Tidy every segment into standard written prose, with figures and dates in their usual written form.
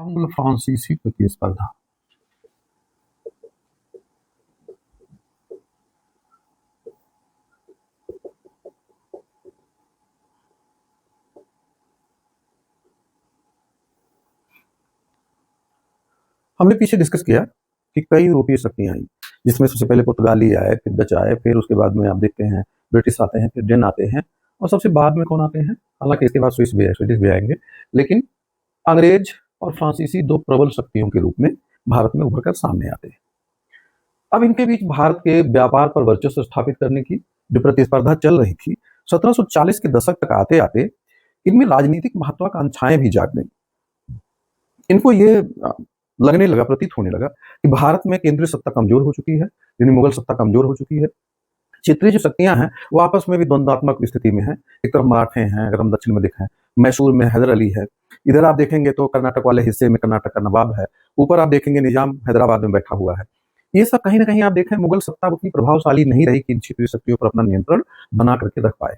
आंग्ल फ्रांसीसी प्रतिस्पर्धा। हमने पीछे डिस्कस किया कि कई यूरोपीय शक्तियां आई, जिसमें सबसे पहले पुर्तगाली आए, फिर डच आए, फिर उसके बाद में आप देखते हैं ब्रिटिश आते हैं, फिर डेन आते हैं, और सबसे बाद में कौन आते हैं? हालांकि इसके बाद स्विडिश भी आएंगे, लेकिन अंग्रेज और फ्रांसीसी दो प्रबल शक्तियों के रूप में भारत में उभर कर सामने आते हैं। अब इनके बीच भारत के व्यापार पर वर्चस्व स्थापित करने की जो प्रतिस्पर्धा चल रही थी, 1740 के दशक तक आते आते इनमें राजनीतिक महत्वाकांक्षाएं भी जाग गई। इनको ये लगने लगा, प्रतीत होने लगा कि भारत में केंद्रीय सत्ता कमजोर हो चुकी है, यानी मुगल सत्ता कमजोर हो चुकी है। क्षेत्रीय जो शक्तियां हैं वो आपस में भी द्वंद्वात्मक स्थिति में है। एक तरफ मराठे हैं, अगर हम दक्षिण में देखें, मैसूर में हैदर अली है, इधर आप देखेंगे तो कर्नाटक वाले हिस्से में कर्नाटक का नवाब है, ऊपर आप देखेंगे निजाम हैदराबाद में बैठा हुआ है। ये सब कहीं ना कहीं आप देखें मुगल सत्ता उतनी प्रभावशाली नहीं रही कि इन क्षेत्रीय शक्तियों पर अपना नियंत्रण बना करके रख पाए।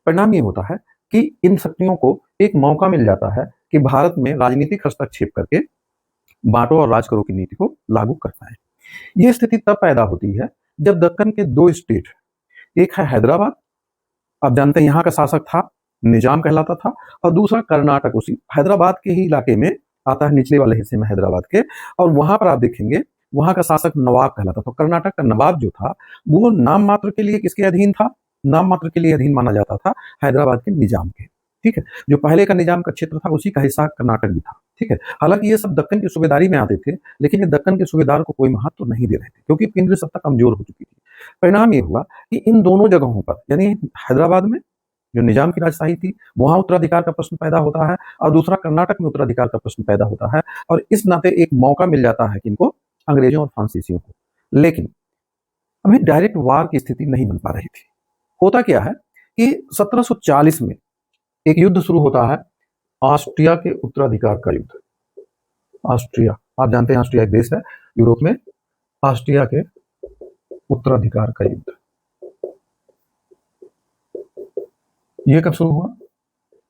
परिणाम ये होता है कि इन शक्तियों को एक मौका मिल जाता है कि भारत में राजनीतिक हस्तक्षेप करके बांटो और राज करो की नीति को लागू कर पाए। यह स्थिति तब पैदा होती है जब दक्कन के दो स्टेट, एक है हैदराबाद, आप जानते हैं यहाँ का शासक था निजाम कहलाता था, और दूसरा कर्नाटक उसी हैदराबाद के ही इलाके में आता है, निचले वाले हिस्से में हैदराबाद के, और वहां पर आप देखेंगे वहां का शासक नवाब कहलाता था। कर्नाटक का नवाब जो था वो नाम मात्र के लिए किसके अधीन था? नाम मात्र के लिए अधीन माना जाता था हैदराबाद के निजाम के। ठीक है, जो पहले का निजाम का क्षेत्र था उसी का हिस्सा कर्नाटक भी था। ठीक है, हालांकि ये सब दक्कन की सूबेदारी में आते थे, लेकिन ये दक्कन के सूबेदार को कोई महत्व नहीं दे रहे थे क्योंकि केंद्रीय सत्ता कमजोर हो चुकी थी। परिणाम ये हुआ कि इन दोनों जगहों पर, यानी हैदराबाद में जो निजाम की राजशाही थी वहां उत्तराधिकार का प्रश्न पैदा होता है, और दूसरा कर्नाटक में उत्तराधिकार का प्रश्न पैदा होता है, और इस नाते एक मौका मिल जाता है कि इनको अंग्रेजों और फ्रांसीसियों को। लेकिन अभी डायरेक्ट वार की स्थिति नहीं बन पा रही थी। होता क्या है कि 1740 में एक युद्ध शुरू होता है, ऑस्ट्रिया के उत्तराधिकार का युद्ध। ऑस्ट्रिया, आप जानते हैं ऑस्ट्रिया एक देश है यूरोप में, ऑस्ट्रिया के उत्तराधिकार का युद्ध। ये कब शुरू हुआ?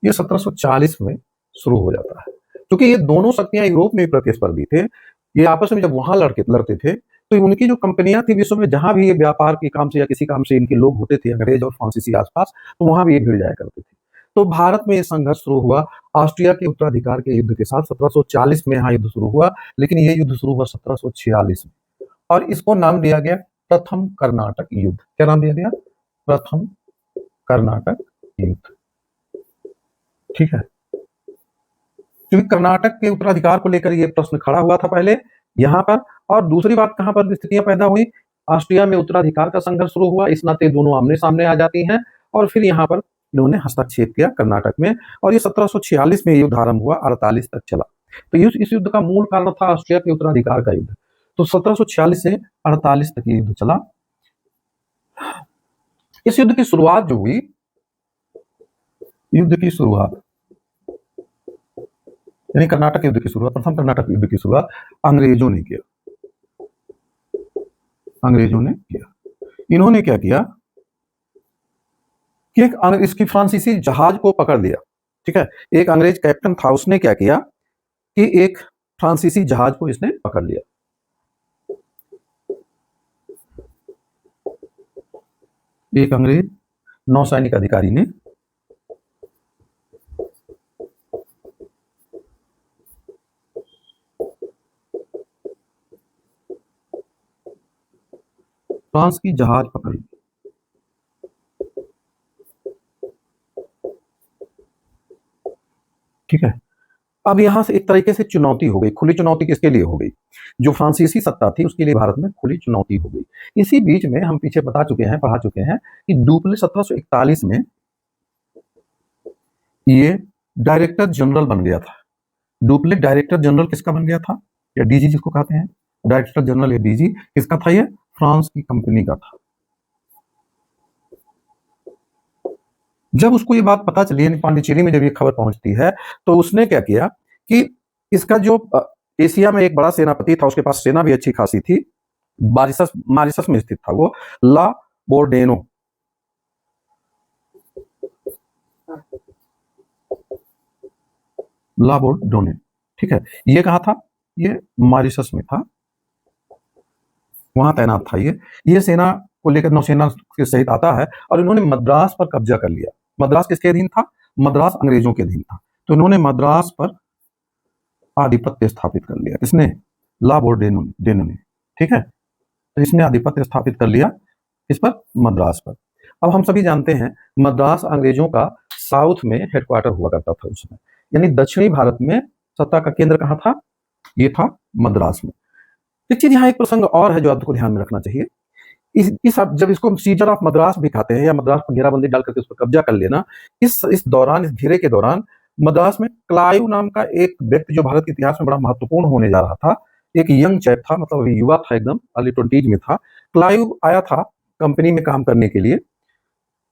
ये 1740 में शुरू हो जाता है। क्योंकि ये दोनों शक्तियां यूरोप में प्रतिस्पर्धी थे, ये आपस में जब वहां लड़ते थे तो उनकी जो कंपनियां थी विश्व में, जहां भी ये व्यापार के काम से या किसी काम से इनके लोग होते थे अंग्रेज और फ्रांसीसी आसपास, तो वहां भी ये भिड़ जाया करते थे। तो भारत में ये संघर्ष शुरू हुआ ऑस्ट्रिया के उत्तराधिकार के युद्ध के साथ। 1740 में यहाँ युद्ध शुरू हुआ, लेकिन ये युद्ध शुरू हुआ 1746 में, और इसको नाम दिया गया प्रथम कर्नाटक युद्ध। क्या नाम दिया गया? प्रथम कर्नाटक युद्ध। ठीक है, क्योंकि कर्नाटक के उत्तराधिकार को लेकर ये प्रश्न खड़ा हुआ था पहले यहाँ पर, और दूसरी बात कहां पर स्थितियां पैदा हुई? ऑस्ट्रिया में उत्तराधिकार का संघर्ष शुरू हुआ, इस नाते दोनों आमने सामने आ जाती हैं, और फिर यहाँ पर इन्होंने हस्तक्षेप किया कर्नाटक में, और ये 1746 में युद्ध आरंभ हुआ, 48 तक चला। तो इस युद्ध का मूल कारण था ऑस्ट्रिया के उत्तराधिकार का युद्ध। तो 1746 से 48 तक ये युद्ध चला। इस युद्ध की शुरुआत जो हुई, युद्ध की शुरुआत यानी कर्नाटक युद्ध की शुरुआत, प्रथम कर्नाटक युद्ध की शुरुआत अंग्रेजों ने किया। अंग्रेजों ने किया। इन्होंने क्या किया कि एक इसकी फ्रांसीसी जहाज को पकड़ लिया। ठीक है, एक अंग्रेज कैप्टन था, उसने क्या किया कि एक फ्रांसीसी जहाज को इसने पकड़ लिया। एक अंग्रेज नौसैनिक अधिकारी ने फ्रांस की जहाज पकड़ ली। ठीक है, अब यहां से एक तरीके से चुनौती हो गई, खुली चुनौती किसके लिए हो गई? जो फ्रांसीसी सत्ता थी उसके लिए भारत में खुली चुनौती हो गई। इसी बीच में हम पीछे पढ़ा चुके हैं कि डुप्ले 1741 में ये डायरेक्टर जनरल बन गया था। डुप्ले डायरेक्टर जनरल किसका बन गया था? या डीजी जिसको कहते हैं, डायरेक्टर जनरल या डीजी किसका था? ये फ्रांस की कंपनी का था। जब उसको ये बात पता चली, पांडिचेरी में जब ये खबर पहुंचती है, तो उसने क्या किया कि इसका जो एशिया में एक बड़ा सेनापति था, उसके पास सेना भी अच्छी खासी थी, मारिशस में स्थित था वो, ला बोर्डेनो। ला बोर्डेनो, ठीक है, ये कहाँ था? ये मॉरिशस में था, वहां तैनात था ये सेना को लेकर नौसेना के सहित आता है और इन्होंने मद्रास पर कब्जा कर लिया। मद्रास किसके अधीन था? मद्रास अंग्रेजों के अधीन था। तो इन्होंने मद्रास पर आधिपत्य स्थापित कर लिया। किसने? ला बोर्डेनो ने। ठीक है, तो इसने आधिपत्य स्थापित कर लिया इस पर, मद्रास पर। अब हम सभी जानते हैं मद्रास अंग्रेजों का साउथ में हेडक्वार्टर हुआ करता था उस समय, यानी दक्षिणी भारत में सत्ता का केंद्र कहाँ था? ये था मद्रास में। एक चीज यहाँ, एक प्रसंग और है जो आपको ध्यान में रखना चाहिए। जब इसको सीजर ऑफ मद्रास भी कहते हैं, या मद्रास पर घेराबंदी डाल करके उस पर कब्जा कर लेना, इस दौरान, इस घेरे के दौरान मद्रास में क्लाइव नाम का एक व्यक्ति जो भारत के इतिहास में बड़ा महत्वपूर्ण होने जा रहा था, एक यंग चैप था, मतलब अभी युवा था, एकदम अर्ली 20s में था। क्लाइव आया था कंपनी में काम करने के लिए,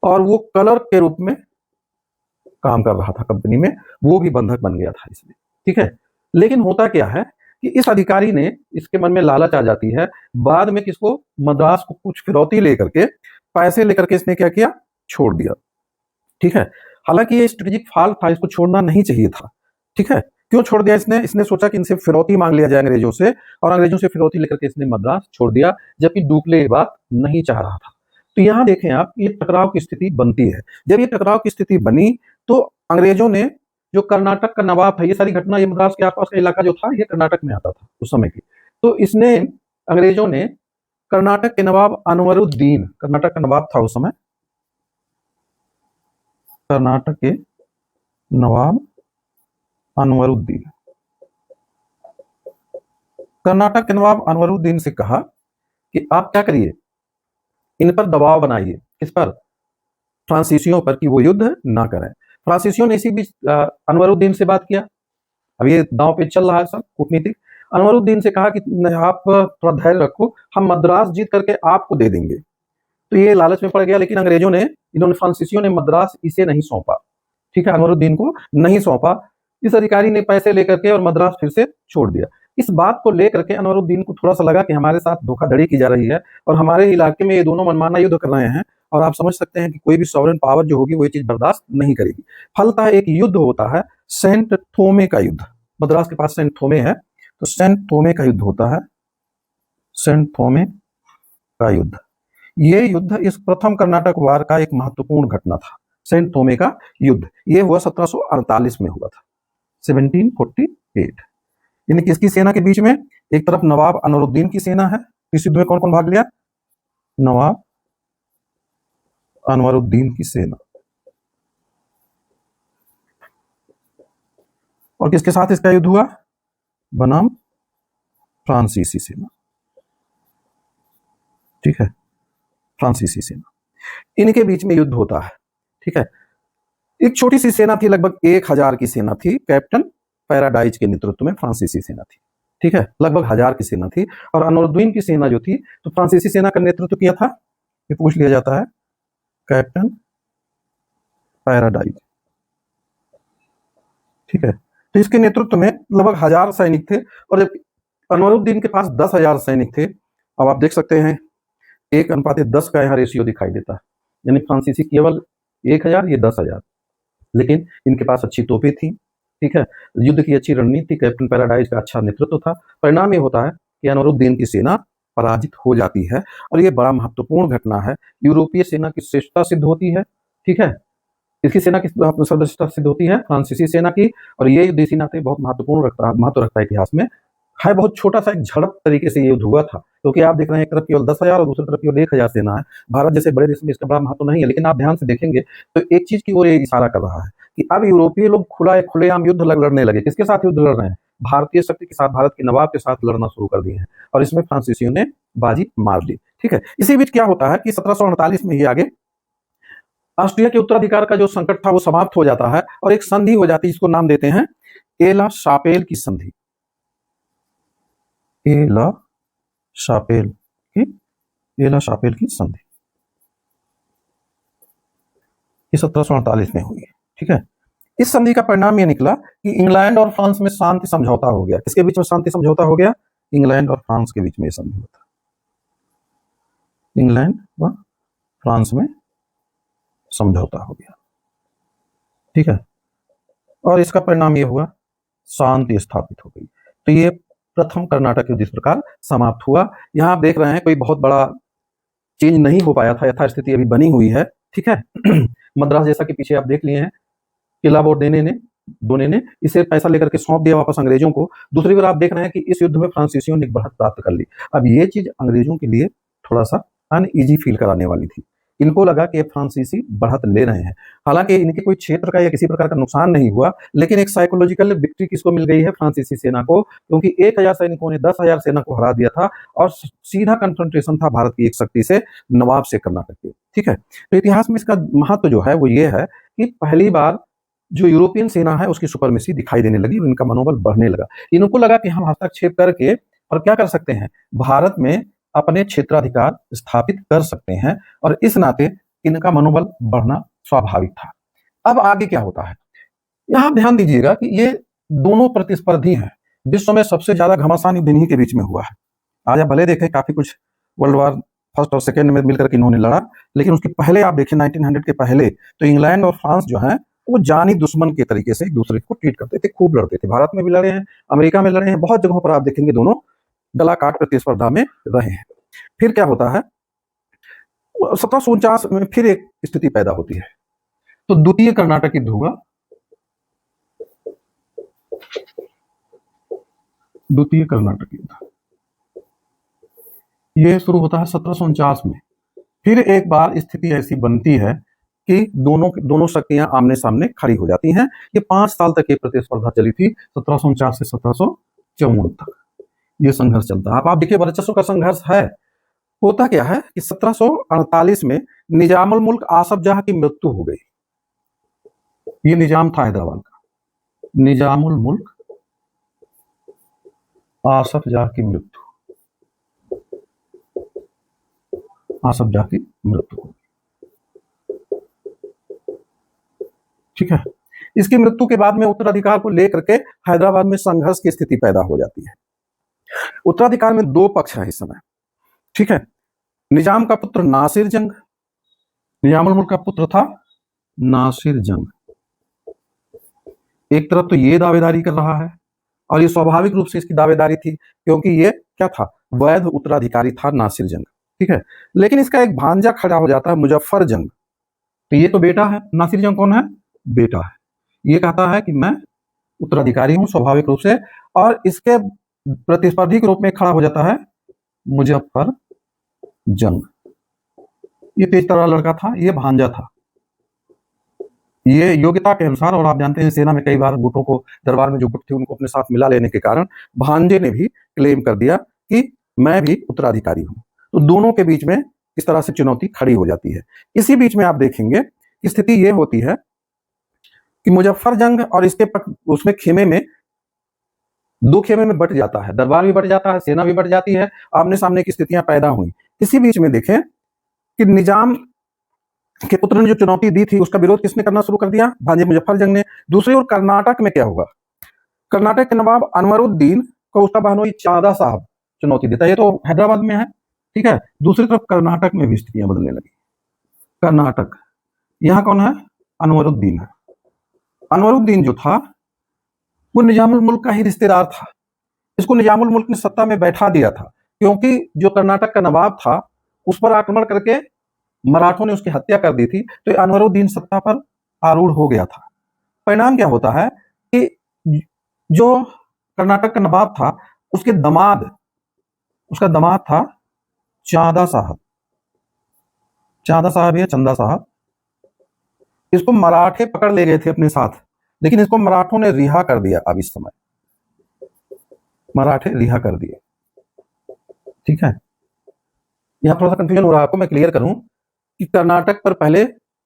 और वो क्लर्क के रूप में काम कर रहा था कंपनी में, वो भी बंधक बन गया था इसमें। ठीक है, लेकिन होता क्या है कि इस अधिकारी ने, इसके मन में लालच आ जाती है, बाद में किसको? मद्रास को कुछ फिरौती लेकर के, पैसे लेकर के इसने क्या किया? छोड़ दिया। ठीक है, हालांकि ये स्ट्रेटेजिक फॉल्ट था, इसको छोड़ना नहीं चाहिए था। ठीक है, क्यों छोड़ दिया इसने? इसने सोचा कि इनसे फिरौती मांग लिया जाए अंग्रेजों से, और अंग्रेजों से फिरौती लेकर के इसने मद्रास छोड़ दिया, जबकि डुप्ले ये बात नहीं चाह रहा था। तो यहां देखें आप, ये टकराव की स्थिति बनती है। जब ये टकराव की स्थिति बनी तो अंग्रेजों ने, जो कर्नाटक का नवाब था, ये सारी घटना, ये मद्रास के आसपास का इलाका जो था, ये कर्नाटक में आता था उस समय की, तो इसने, अंग्रेजों ने कर्नाटक के नवाब अनवरुद्दीन, कर्नाटक का नवाब था उस समय, कर्नाटक के नवाब अनवरुद्दीन, कर्नाटक के नवाब अनवरुद्दीन से कहा कि आप क्या करिए, इन पर दबाव बनाइए। किस पर? फ्रांसीसियों पर, कि वो युद्ध ना करें। फ्रांसीसियों ने इसी बीच अनवरुद्दीन से बात किया। अब ये दांव पे चल रहा है सब कूटनीतिक। अनवरुद्दीन से कहा कि आप थोड़ा धैर्य रखो, हम मद्रास जीत करके आपको दे देंगे। तो ये लालच में पड़ गया, लेकिन अंग्रेजों ने, इन्होंने, फ्रांसीसियों ने मद्रास इसे नहीं सौंपा। ठीक है, अनवरुद्दीन को नहीं सौंपा। इस अधिकारी ने पैसे लेकर के और मद्रास फिर से छोड़ दिया। इस बात को लेकर के अनवरुद्दीन को थोड़ा सा लगा कि हमारे साथ धोखाधड़ी की जा रही है और हमारे इलाके में ये दोनों मनमाना युद्ध कर रहे हैं, और आप समझ सकते हैं कि कोई भी सॉवरेन पावर जो होगी वो ये चीज बर्दाश्त नहीं करेगी। फलतः एक युद्ध होता है, सेंट थोमे का युद्ध। मद्रास के पास सेंट थोमे है, तो सेंट थोमे का युद्ध होता है, सेंट थोमे का युद्ध। ये युद्ध इस प्रथम कर्नाटक वार का एक महत्वपूर्ण घटना था। सेंट थोमे का युद्ध ये हुआ 1748 में हुआ था, 1748। यानी किसकी सेना के बीच में? एक तरफ नवाब अनवरुद्दीन की सेना है। इस युद्ध में कौन कौन भाग लिया? नवाब अनवरुद्दीन की सेना, और किसके साथ इसका युद्ध हुआ? बनाम फ्रांसीसी सेना। ठीक है, फ्रांसीसी सेना, इनके बीच में युद्ध होता है। ठीक है, एक छोटी सी सेना थी, लगभग 1000 की सेना थी, कैप्टन पैराडाइज के नेतृत्व में फ्रांसीसी सेना थी। ठीक है, लगभग 1000 की सेना थी, और अनवरुद्दीन की सेना जो थी, तो फ्रांसीसी सेना का नेतृत्व किया था, ये पूछ लिया जाता है, कैप्टन पैराडाइज। ठीक है, तो इसके नेतृत्व में लगभग 1000 सैनिक थे, और जब अनवरुद्दीन के पास 10,000 सैनिक थे। अब आप देख सकते हैं 1:10 का यहाँ रेशियो दिखाई देता है, यानी फ्रांसीसी केवल 1000, ये 10,000, लेकिन इनके पास अच्छी तोपें थी। ठीक है, युद्ध की अच्छी रणनीति, कैप्टन पैराडाइज का अच्छा नेतृत्व था। परिणाम ये होता है कि अनवरुद्दीन की सेना पराजित हो जाती है, और ये बड़ा महत्वपूर्ण घटना है। यूरोपीय सेना की श्रेष्ठता सिद्ध होती है। ठीक है, इसकी सेना की सर्वश्रेष्ठता सिद्ध होती है फ्रांसीसी सेना की, और ये युद्ध इसी नाते बहुत महत्व रखता है इतिहास में। है बहुत छोटा सा, एक झड़प तरीके से ये युद्ध हुआ था, क्योंकि आप देख रहे हैं एक तरफ केवल 10,000 और दूसरी तरफ केवल 1,000 सेना है। भारत जैसे बड़े देश में इसका बड़ा महत्व नहीं है, लेकिन आप ध्यान से देखेंगे तो एक चीज की ओर ये इशारा कर रहा है कि अब यूरोपीय लोग खुलेआम युद्ध लड़ने लगे। किसके साथ युद्ध लड़ रहे हैं? भारतीय शक्ति के साथ, भारत के नवाब के साथ लड़ना शुरू कर दिए हैं, और इसमें फ्रांसीसियों ने बाजी मार ली। ठीक है, इसी बीच क्या होता है कि 1748 में ही आगे ऑस्ट्रिया के उत्तराधिकार का जो संकट था वो समाप्त हो जाता है, और एक संधि हो जाती है, इसको नाम देते हैं एला शापेल की संधि। एला शापेल की संधि, ये 1748 में हुई है। ठीक है, इस संधि का परिणाम ये निकला कि इंग्लैंड और फ्रांस में शांति समझौता हो गया। किसके बीच में शांति समझौता हो गया? इंग्लैंड और फ्रांस के बीच में संधि होता, इंग्लैंड व फ्रांस में समझौता हो गया। ठीक है, और इसका परिणाम ये हुआ शांति स्थापित हो गई। तो ये प्रथम कर्नाटक युद्ध इस प्रकार समाप्त हुआ। यहाँ आप देख रहे हैं कोई बहुत बड़ा चेंज नहीं हो पाया था, यथास्थिति अभी बनी हुई है, ठीक है। मद्रास जैसा कि पीछे आप देख लिए हैं, किला बोर्डेने ने दोने ने इसे पैसा लेकर के सौंप दिया वापस अंग्रेजों को। दूसरी बार आप देख रहे हैं कि इस युद्ध में फ्रांसीसियों ने एक बढ़त प्राप्त कर ली। अब ये चीज अंग्रेजों के लिए थोड़ा सा अनईजी फील कराने वाली थी। इनको लगा कि फ्रांसीसी बढ़त ले रहे हैं। हालांकि इनके कोई क्षेत्र का या किसी प्रकार का नुकसान नहीं हुआ, लेकिन एक साइकोलॉजिकल विक्ट्री किसको मिल गई है? फ्रांसीसी सेना को, क्योंकि 1000 सैनिकों ने 10,000 सेना को हरा दिया था और सीधा कन्फ्रंटेशन था भारत की एक शक्ति से, नवाब से कर्नाटक के, ठीक है। तो इतिहास में इसका महत्व जो है वो ये है कि पहली बार जो यूरोपियन सेना है उसकी सुपरमेसी दिखाई देने लगी, इनका मनोबल बढ़ने लगा। इनको लगा कि हम हस्तक्षेप करके और क्या कर सकते हैं, भारत में अपने क्षेत्राधिकार स्थापित कर सकते हैं, और इस नाते इनका मनोबल बढ़ना स्वाभाविक था। अब आगे क्या होता है, यहां ध्यान दीजिएगा कि ये दोनों प्रतिस्पर्धी हैं। विश्व में सबसे ज्यादा घमासान युद्ध इन्हीं के बीच में हुआ है। आज आप भले देखें काफी कुछ वर्ल्ड वार फर्स्ट और सेकेंड में मिलकर के इन्होंने लड़ा, लेकिन उसके पहले आप देखें 1900 के पहले तो इंग्लैंड और फ्रांस जो है वो जानी दुश्मन के तरीके से एक दूसरे को ट्रीट करते थे, खूब लड़ते थे। भारत में भी लड़े हैं, अमेरिका में लड़े हैं, बहुत जगहों पर आप देखेंगे दोनों गला काट प्रतिस्पर्धा में रहे हैं। फिर क्या होता है, 1749 में फिर एक स्थिति पैदा होती है, तो द्वितीय कर्नाटक युद्ध हुआ। द्वितीय कर्नाटक युद्ध ये शुरू होता है 1749 में। फिर एक बार स्थिति ऐसी बनती है कि दोनों शक्तियां आमने सामने खड़ी हो जाती हैं। ये 5 साल तक ये प्रतिस्पर्धा चली थी, 1749 से 1754 तक ये संघर्ष चलता है। आप देखिए वर्चस्व का संघर्ष है। होता क्या है कि 1748 में निजामुल मुल्क आसफ जहां की मृत्यु हो गई। ये निजाम था हैदराबाद का, निजामुल मुल्क आसफ जहां की मृत्यु, आसफ जहां की मृत्यु हो, ठीक है। इसकी मृत्यु के बाद में उत्तराधिकार को लेकर के हैदराबाद में संघर्ष की स्थिति पैदा हो जाती है। उत्तराधिकार में 2 पक्ष हैं इस समय, ठीक है। निजाम का पुत्र नासिर जंग, निजामुल मुल्क का पुत्र था नासिर जंग। एक तरफ तो ये दावेदारी कर रहा है, और ये स्वाभाविक रूप से इसकी दावेदारी थी, क्योंकि ये क्या था, वैध उत्तराधिकारी था नासिर जंग, ठीक है। लेकिन इसका एक भांजा खड़ा हो जाता है मुजफ्फर जंग। तो ये तो बेटा है, नासिर जंग कौन है? बेटा है। ये कहता है कि मैं उत्तराधिकारी हूं स्वाभाविक रूप से, और इसके प्रतिस्पर्धी के रूप में खड़ा हो जाता है मुजफ्फर जंग। ये तेज तर्रार लड़का था, ये भांजा था। ये योग्यता के अनुसार, और आप जानते हैं सेना में कई बार गुटों को, दरबार में जो गुट थे उनको अपने साथ मिला लेने के कारण भांजे ने भी क्लेम कर दिया कि मैं भी उत्तराधिकारी हूं। तो दोनों के बीच में इस तरह से चुनौती खड़ी हो जाती है। इसी बीच में आप देखेंगे स्थिति ये होती है कि मुजफ्फर जंग और इसके उसमें खेमे में 2 खेमे में बट जाता है, दरबार भी बट जाता है, सेना भी बट जाती है, आमने सामने की स्थितियां पैदा हुई। इसी बीच में देखें कि निजाम के पुत्र ने जो चुनौती दी थी उसका विरोध किसने करना शुरू कर दिया? भांजे मुजफ्फर जंग ने। दूसरी ओर कर्नाटक में क्या हुआ, कर्नाटक के नवाब अनवरुद्दीन को उसका बहनोई चांदा साहब चुनौती देता है। ये तो हैदराबाद में है, ठीक है। दूसरी तरफ कर्नाटक में भी स्थितियां बदलने लगी। कर्नाटक, यहां कौन है? अनवरुद्दीन है। अनवरुद्दीन जो था वो निजामुल मुल्क का ही रिश्तेदार था। इसको निजामुल मुल्क ने सत्ता में बैठा दिया था, क्योंकि जो कर्नाटक का नवाब था उस पर आक्रमण करके मराठों ने उसकी हत्या कर दी थी, तो अनवरुद्दीन सत्ता पर आरूढ़ हो गया था। परिणाम क्या होता है कि जो कर्नाटक का नवाब था उसके दामाद, उसका दामाद था चांदा साहब, चांदा साहब या चंदा साहब। इसको मराठे पकड़ ले गए थे अपने साथ, लेकिन इसको मराठों ने रिहा कर दिया। अब इस समय मराठे रिहा कर दिए, ठीक है। यहां थोड़ा सा कंफ्यूजन हो रहा है आपको, मैं क्लियर करूं कि कर्नाटक पर पहले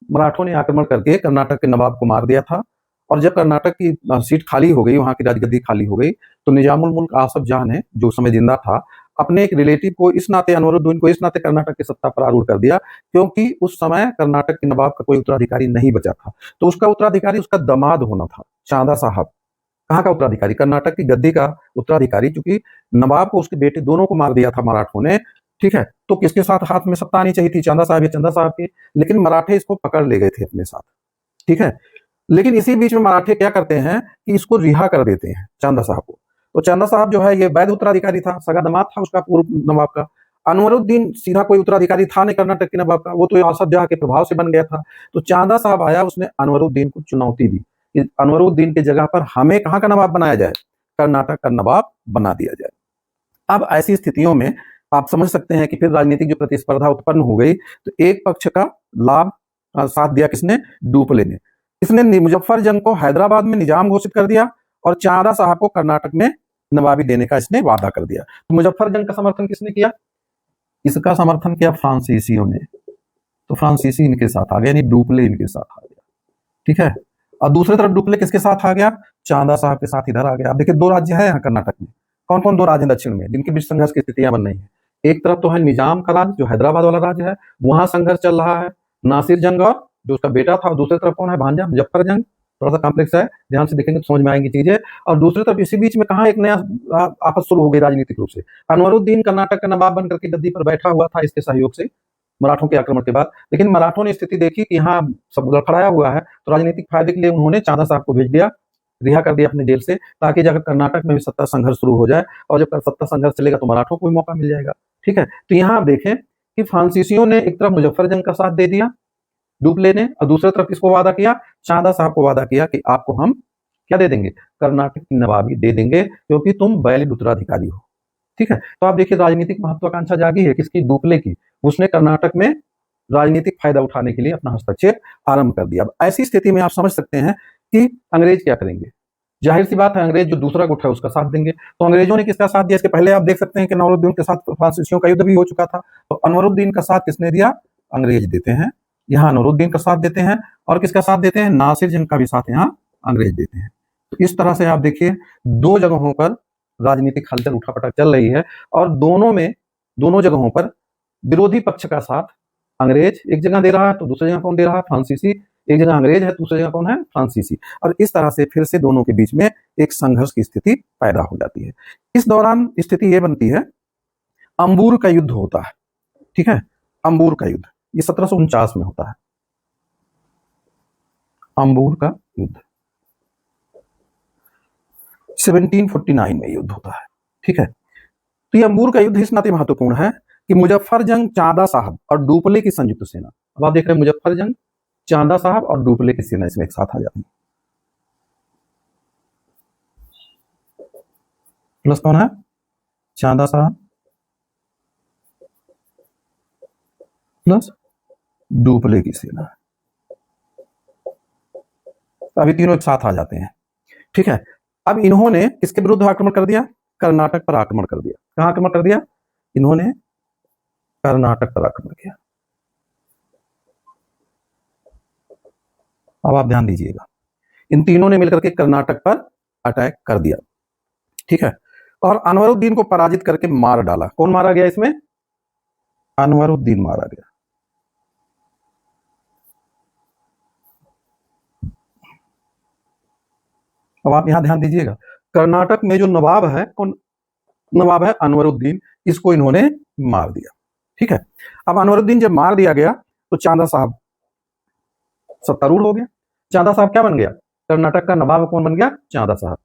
मराठों ने आक्रमण करके कर्नाटक के नवाब को मार दिया था, और जब कर्नाटक की सीट खाली हो गई, वहां की राजगद्दी खाली हो गई, तो निजामुल मुल्क आसफ जहां ने, जो समय जिंदा था, अपने एक रिलेटिव को इस नाते, अनवरुद्दीन को इस नाते कर्नाटक की सत्ता पर आरूढ़ कर दिया, क्योंकि उस समय कर्नाटक के नवाब का कोई उत्तराधिकारी नहीं बचा था। तो उसका उत्तराधिकारी उसका दामाद होना था, चांदा साहब। कहाँ का उत्तराधिकारी? कर्नाटक की गद्दी का उत्तराधिकारी, क्योंकि नवाब को उसके बेटे दोनों को मार दिया था मराठों ने, ठीक है। तो किसके साथ हाथ में सत्ता आनी चाहिए थी? चांदा साहब या चंदा साहब के, लेकिन मराठे इसको पकड़ ले गए थे अपने साथ, ठीक है। लेकिन इसी बीच में मराठे क्या करते हैं कि इसको रिहा कर देते हैं चांदा साहब को। तो चांदा साहब जो है ये वैध उत्तराधिकारी था, सगा दामाद था उसका पूर्व नवाब का। अनवरुद्दीन सीधा कोई उत्तराधिकारी था नहीं कर्नाटक के नवाब का, वो तो असफ जहाँ के प्रभाव से बन गया था। तो चांदा साहब आया, उसने अनवरुद्दीन को चुनौती दी कि अनवरुद्दीन की जगह पर हमें कहाँ का नवाब बनाया जाए, कर्नाटक का नवाब बना दिया जाए। अब ऐसी स्थितियों में आप समझ सकते हैं कि फिर राजनीतिक जो प्रतिस्पर्धा उत्पन्न हो गई, तो एक पक्ष का लाभ साथ दिया किसने, डुप्ले ने। इसने मुजफ्फर जंग को हैदराबाद में निजाम घोषित कर दिया और चांदा साहब को कर्नाटक में नवाबी देने का इसने वादा कर दिया। तो मुजफ्फर जंग का समर्थन किसने किया, इसका समर्थन किया फ्रांसीसियों ने। तो फ्रांसीसी इनके साथ आ गया, यानी डुप्ले इनके साथ आ गया, ठीक है। और दूसरी तरफ डुप्ले किसके साथ आ गया, चांदा साहब के साथ इधर आ गया। अब देखिए दो राज्य है यहाँ कर्नाटक में, कौन कौन दो राज्य दक्षिण में जिनके बीच संघर्ष की स्थितियां बन रही है। एक तरफ तो है निजाम का राज्य जो हैदराबाद वाला राज्य है, वहां संघर्ष चल रहा है नासिर जंग और जो उसका बेटा था, और दूसरी तरफ कौन है, भांजा मुजफ्फर जंग। थोड़ा सा कॉम्प्लेक्स है, ध्यान से देखेंगे तो समझ में आएंगी चीजें। और दूसरी तरफ इसी बीच में कहा एक नया आपस शुरू हो गई राजनीतिक रूप से। अनवरुद्दीन कर्नाटक का नवाब बनकर के गद्दी पर बैठा हुआ था इसके सहयोग से मराठों के आक्रमण के बाद। लेकिन मराठों ने स्थिति देखी कि यहाँ सब गड़खड़ाया हुआ है, तो राजनीतिक फायदे के लिए उन्होंने चांदा साहब को भेज दिया, रिहा कर दिया अपने जेल से, ताकि जब कर्नाटक में भी सत्ता संघर्ष शुरू हो जाए, और जब सत्ता संघर्ष चलेगा तो मराठों को भी मौका मिल जाएगा, ठीक है। तो यहाँ आप देखें कि फ्रांसीसियों ने एक तरफ मुजफ्फर जंग का साथ दे दिया डुप्ले ने, और दूसरी तरफ किसको वादा किया, चांदा साहब को वादा किया कि आपको हम क्या दे देंगे, कर्नाटक की नवाबी दे देंगे, क्योंकि तुम वैलिड उत्तराधिकारी हो, ठीक है। तो आप देखिए राजनीतिक महत्वाकांक्षा जागी है किसकी, डुप्ले की। उसने कर्नाटक में राजनीतिक फायदा उठाने के लिए अपना हस्तक्षेप आरंभ कर दिया। अब ऐसी स्थिति में आप समझ सकते हैं कि अंग्रेज क्या करेंगे। जाहिर सी बात है अंग्रेज जो दूसरा गुट है उसका साथ देंगे। तो अंग्रेजों ने किसका साथ दिया, इसके पहले आप देख सकते हैं कि अनवरुद्दीन के साथ फ्रांसीसियों का युद्ध भी हो चुका था। तो अनवरुद्दीन का साथ किसने दिया, अंग्रेज देते हैं। यहाँ अनवरुद्दीन का साथ देते हैं, और किसका साथ देते हैं, नासिर जंग का भी साथ यहाँ अंग्रेज देते हैं। तो इस तरह से आप देखिए दो जगहों पर राजनीतिक हलचल उठापटक चल रही है, और दोनों जगहों पर विरोधी पक्ष का साथ अंग्रेज एक जगह दे रहा है, तो दूसरी जगह कौन दे रहा है, फ्रांसीसी। एक जगह अंग्रेज है, दूसरी जगह कौन है, फ्रांसीसी। और इस तरह से फिर से दोनों के बीच में एक संघर्ष की स्थिति पैदा हो जाती है। इस दौरान स्थिति यह बनती है, अंबूर का युद्ध होता है, ठीक है। अंबूर का युद्ध ये 1749 में होता है, अंबूर का युद्ध 1749 में युद्ध होता है, ठीक है। तो ये अंबूर का युद्ध इस नाते महत्वपूर्ण है कि मुजफ्फर जंग, चांदा साहब और डुप्ले की संयुक्त सेना। अब आप देख रहे हैं मुजफ्फर जंग, चांदा साहब और डुप्ले की सेना इसमें एक साथ आ जाती है। प्लस कौन है, चांदा साहब प्लस डुप्ले की सेना। अभी तीनों एक साथ आ जाते हैं, ठीक है। अब इन्होंने किसके विरुद्ध आक्रमण कर दिया, कर्नाटक पर आक्रमण कर दिया। कहां आक्रमण कर दिया, इन्होंने कर्नाटक पर आक्रमण किया। अब आप ध्यान दीजिएगा, इन तीनों ने मिलकर के कर्नाटक पर अटैक कर दिया, ठीक है। और अनवरुद्दीन को पराजित करके मार डाला। कौन मारा गया इसमें, अनवरुद्दीन मारा गया। अब आप यहां ध्यान दीजिएगा, कर्नाटक में जो नवाब है, कौन नवाब है, अनवरुद्दीन, इसको इन्होंने मार दिया, ठीक है। अब अनवरुद्दीन जब मार दिया गया तो चांदा साहब सत्तारूढ़ हो गया। चांदा साहब क्या बन गया, कर्नाटक का नवाब कौन बन गया, चांदा साहब।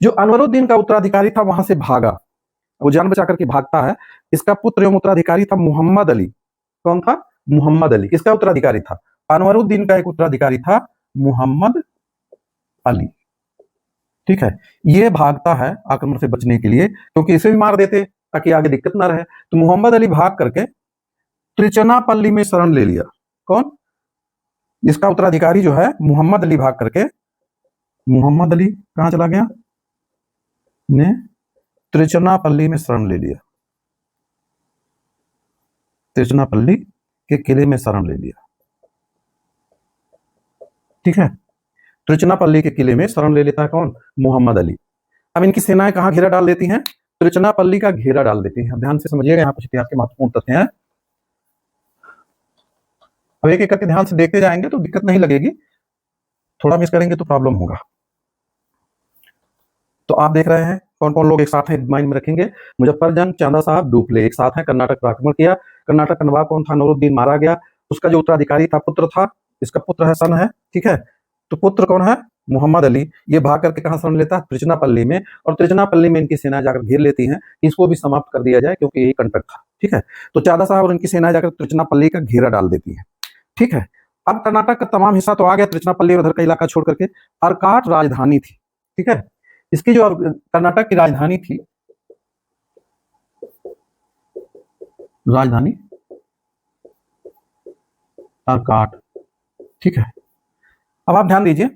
जो अनवरुद्दीन का उत्तराधिकारी था वहां से भागा, वो जान बचा करके भागता है। इसका पुत्र एवं उत्तराधिकारी था मोहम्मद अली। कौन था, मोहम्मद अली। किसका उत्तराधिकारी था, अनवरुद्दीन का एक उत्तराधिकारी था मोहम्मद अली, ठीक है। ये भागता है आक्रमण से बचने के लिए, क्योंकि इसे भी मार देते ताकि आगे दिक्कत ना रहे। तो मोहम्मद अली भाग करके त्रिचनापल्ली में शरण ले लिया। कौन, इसका उत्तराधिकारी जो है मोहम्मद अली भाग करके, मोहम्मद अली कहां चला गया, ने त्रिचनापल्ली में शरण ले लिया, त्रिचनापल्ली के किले में शरण ले लिया, ठीक है। त्रिचनापल्ली के किले में शरण ले लेता है कौन, मोहम्मद अली। अब इनकी सेनाएं कहां घेरा डाल देती हैं, त्रिचनापल्ली का घेरा डाल देती हैं। ध्यान से समझिएगा, यहाँ कुछ इतिहास के महत्वपूर्ण तथ्य हैं। अब एक एक करके ध्यान से देखते जाएंगे तो दिक्कत नहीं लगेगी, थोड़ा मिस करेंगे तो प्रॉब्लम होगा। तो आप देख रहे हैं कौन कौन लोग एक साथ हैं, माइंड में रखेंगे। मुजफ्फर जंग, चांदा साहब, डुप्ले एक साथ हैं, कर्नाटक पर आक्रमण किया। कर्नाटक का नवाब कौन था, नूरुद्दीन मारा गया। उसका जो उत्तराधिकारी था पुत्र था, इसका पुत्र है, सन है, ठीक है। तो पुत्र कौन है? मोहम्मद अली। ये भाग करके कहाँ शरण लेता है? त्रिचनापल्ली में, और त्रिचनापल्ली में इनकी सेना जाकर घेर लेती है, इसको भी समाप्त कर दिया जाए क्योंकि यही कंटक था। ठीक है, तो चादा साहब और इनकी सेना जाकर त्रिचनापल्ली का घेरा डाल देती है। ठीक है, अब कर्नाटक का तमाम हिस्सा तो आ गया, त्रिचनापल्ली और उधर का इलाका छोड़ करके। अर्काट राजधानी थी। ठीक है, इसकी जो कर्नाटक की राजधानी थी, राजधानी अर्काट। ठीक है, अब आप ध्यान दीजिए,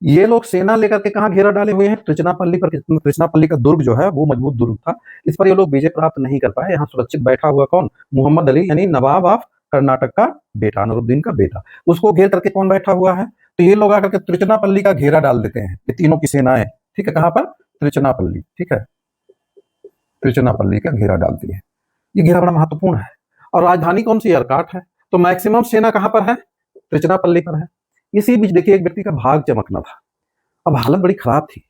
ये लोग सेना लेकर के कहाँ घेरा डाले हुए हैं? त्रिचनापल्ली पर। त्रिचनापल्ली का दुर्ग जो है वो मजबूत दुर्ग था, इस पर ये लोग विजय प्राप्त नहीं कर पाए। यहाँ सुरक्षित बैठा हुआ कौन? मोहम्मद अली, यानी नवाब ऑफ कर्नाटक का बेटा, नूरुद्दीन का बेटा। उसको घेर करके कौन बैठा हुआ है? तो ये लोग आकर के त्रिचनापल्ली का घेरा डाल देते हैं, ये तीनों की सेनाएं। ठीक है, कहाँ पर? त्रिचनापल्ली। ठीक है, त्रिचनापल्ली का घेरा डालती है। ये घेरा बड़ा महत्वपूर्ण है, और राजधानी कौन सी? अर्काट है। तो मैक्सिमम सेना कहाँ पर है? त्रिचनापल्ली पर है। इसी बीच देखिए, एक व्यक्ति का भाग चमकना था। अब हालत बड़ी खराब थी।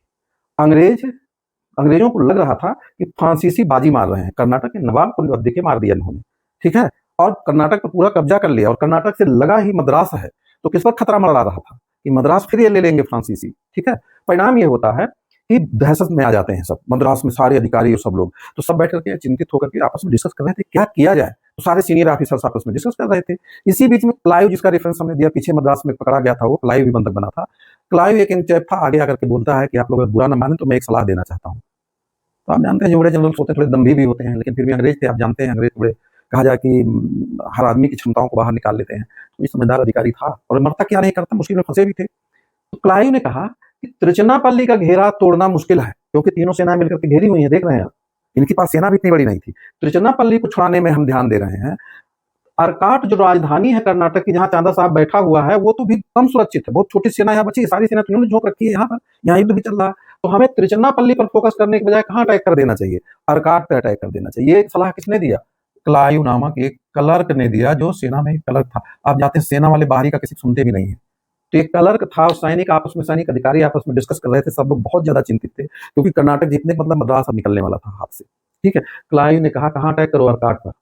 अंग्रेजों को लग रहा था कि फ्रांसीसी बाजी मार रहे हैं, कर्नाटक के नवाब को अब देखे मार दिया इन्होंने। ठीक है, और कर्नाटक पर पूरा कब्जा कर लिया, और कर्नाटक से लगा ही मद्रास है, तो किस पर खतरा मंडरा रहा था कि मद्रास फिर ये ले लेंगे फ्रांसीसी। ठीक है, परिणाम ये होता है कि दहशत में आ जाते हैं सब, मद्रास में सारे अधिकारी और सब लोग। तो सब बैठ करके चिंतित होकर के आपस में डिस्कस कर रहे थे क्या किया जाए, तो सारे सीनियर ऑफिसर्स आपस में डिस्कस कर रहे थे। इसी बीच में क्लाइव, जिसका रेफरेंस हमने दिया पीछे, मद्रास में पकड़ा गया था, वो क्लाइव भी बंधक बना था। क्लाइव एक इंचैप था, आगे आकर के बोलता है कि आप लोग अगर बुरा न माने तो मैं एक सलाह देना चाहता हूँ। तो आप जानते हैं जो बड़े जनरल्स होते हैं थोड़े दम्भी भी होते हैं, लेकिन फिर भी अंग्रेज थे, आप जानते हैं अंग्रेज थोड़े, कहा जाए कि हर आदमी की क्षमताओं को बाहर निकाल लेते हैं। तो ये समझदार अधिकारी था, और मरता क्या नहीं करता, मुश्किल में फंसे भी थे। तो क्लाइव ने कहा कि त्रिचनापल्ली का घेरा तोड़ना मुश्किल है, क्योंकि तीनों सेनाएं मिलकर के घेरी हुई हैं, देख रहे हैं आप। इनके पास सेना भी इतनी बड़ी नहीं थी। त्रिचनापल्ली को छुड़ाने में हम ध्यान दे रहे हैं। अर्काट जो राजधानी है कर्नाटक की, जहां चांदा साहब बैठा हुआ है, वो तो भी कम सुरक्षित है, बहुत छोटी सेना यहाँ बची है, सारी सेना तो इन्होंने झोंक रखी है यहाँ पर, यहाँ युद्ध भी चल रहा है। तो हमें त्रिचनापल्ली पर फोकस करने के बजाय कहाँ अटैक कर देना चाहिए? अर्काट पे अटैक कर देना चाहिए। ये सलाह किसने दिया? क्लाइव नामक एक क्लर्क ने दिया, जो सेना में एक क्लर्क था। आप जाते हैं सेना वाले बाहरी का किसी सुनते भी नहीं है, तो एक क्लर्क था, सैनिक आपस में, सैनिक अधिकारी आपस में डिस्कस कर रहे थे। सब लोग बहुत ज्यादा चिंतित थे, क्योंकि कर्नाटक जीतने का मतलब मद्रास अब निकलने वाला था हाथ से। ठीक है, क्लाइव ने कहा कहाँ अटैक करो? अर्काट पर।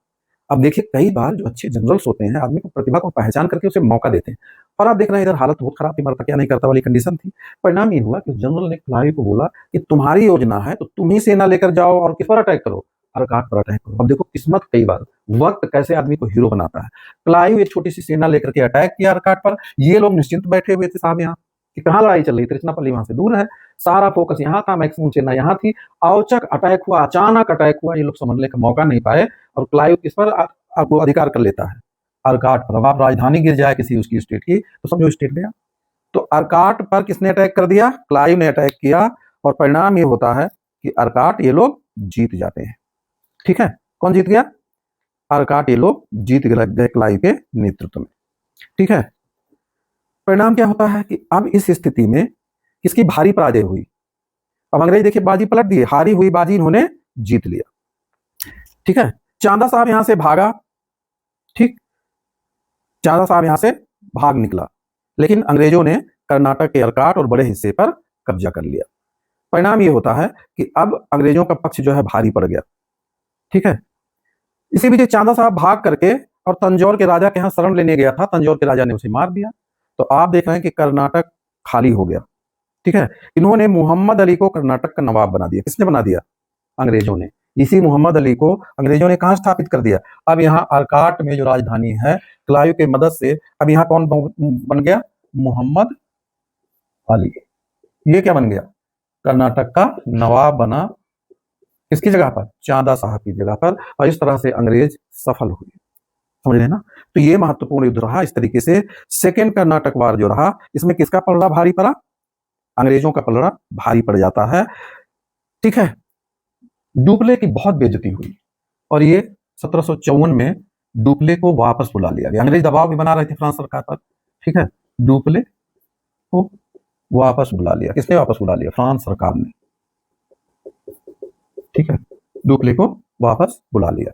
अब देखिए, कई बार जो अच्छे जनरल्स होते हैं, आदमी को प्रतिभा को पहचान करके उसे मौका देते हैं, और आप देख रहे हैं इधर हालत बहुत खराब थी, मरता क्या नहीं करता वाली कंडीशन थी। परिणाम ये हुआ कि जनरल ने क्लाइव को बोला कि तुम्हारी योजना है तो तुम ही सेना लेकर जाओ और किस पर अटैक करो? अर्काट पर अटैक करो। अब देखो किस्मत, कई बार वक्त कैसे आदमी को हीरो बनाता है। क्लाइव एक छोटी सी सेना लेकर के अटैक किया अर्काट पर। ये लोग निश्चिंत बैठे हुए थे साहब यहाँ, कि कहाँ लड़ाई चल रही, त्रिचनापल्ली वहां से दूर है, सारा फोकस यहाँ था, मैक्सिमम सेना यहाँ थी। औचक अटैक हुआ, अचानक अटैक हुआ, ये लोग समझने का मौका नहीं पाए, और क्लाइव किस पर आपको अधिकार कर लेता है? अर्काट पर। अब आप राजधानी गिर जाए किसी उसकी स्टेट की, तो समझो स्टेट गया। तो अर्काट पर किसने अटैक कर दिया? क्लाइव ने अटैक किया, और परिणाम ये होता है कि अर्काट ये लोग जीत जाते हैं। ठीक है, कौन जीत गया? अर्काट ये लोग जीत गए क्लाइव के नेतृत्व में। ठीक है, परिणाम क्या होता है कि अब इस स्थिति में किसकी भारी पराजय हुई? अब अंग्रेज देखिए बाजी पलट दिए, हारी हुई बाजी इन्होंने जीत लिया। ठीक है, चांदा साहब यहां से भागा। ठीक, चांदा साहब यहां से भाग निकला, लेकिन अंग्रेजों ने कर्नाटक के अर्काट और बड़े हिस्से पर कब्जा कर लिया। परिणाम ये होता है कि अब अंग्रेजों का पक्ष जो है भारी पड़ गया। ठीक है, इसी बीच चांदा साहब भाग करके और तंजौर के राजा के यहाँ शरण लेने गया था, तंजौर के राजा ने उसे मार दिया। तो आप देख रहे हैं कि कर्नाटक खाली हो गया। ठीक है, इन्होंने मोहम्मद अली को कर्नाटक का नवाब बना दिया। किसने बना दिया? अंग्रेजों ने। इसी मोहम्मद अली को अंग्रेजों ने कहां स्थापित कर दिया? अब यहाँ अर्काट में जो राजधानी है, क्लाइव के मदद से अब यहाँ कौन बन गया? मोहम्मद अली। ये क्या बन गया? कर्नाटक का नवाब बना। किसकी जगह पर? चांदा साहब की जगह पर। और इस तरह से अंग्रेज सफल हुए। समझ रहे ना? तो ये महत्वपूर्ण युद्ध रहा। इस तरीके से सेकेंड कर्नाटक वार जो रहा, इसमें किसका पलड़ा भारी पड़ा? अंग्रेजों का पलड़ा भारी पड़ जाता है। ठीक है, डुप्ले की बहुत बेइज्जती हुई, और ये 1754 में डुप्ले को वापस बुला लिया गया। अंग्रेज दबाव भी बना रहे थे फ्रांस सरकार पर। ठीक है, डुप्ले को वापस बुला लिया। किसने वापस बुला लिया? फ्रांस सरकार ने। ठीक है, डुप्ले को वापस बुला लिया।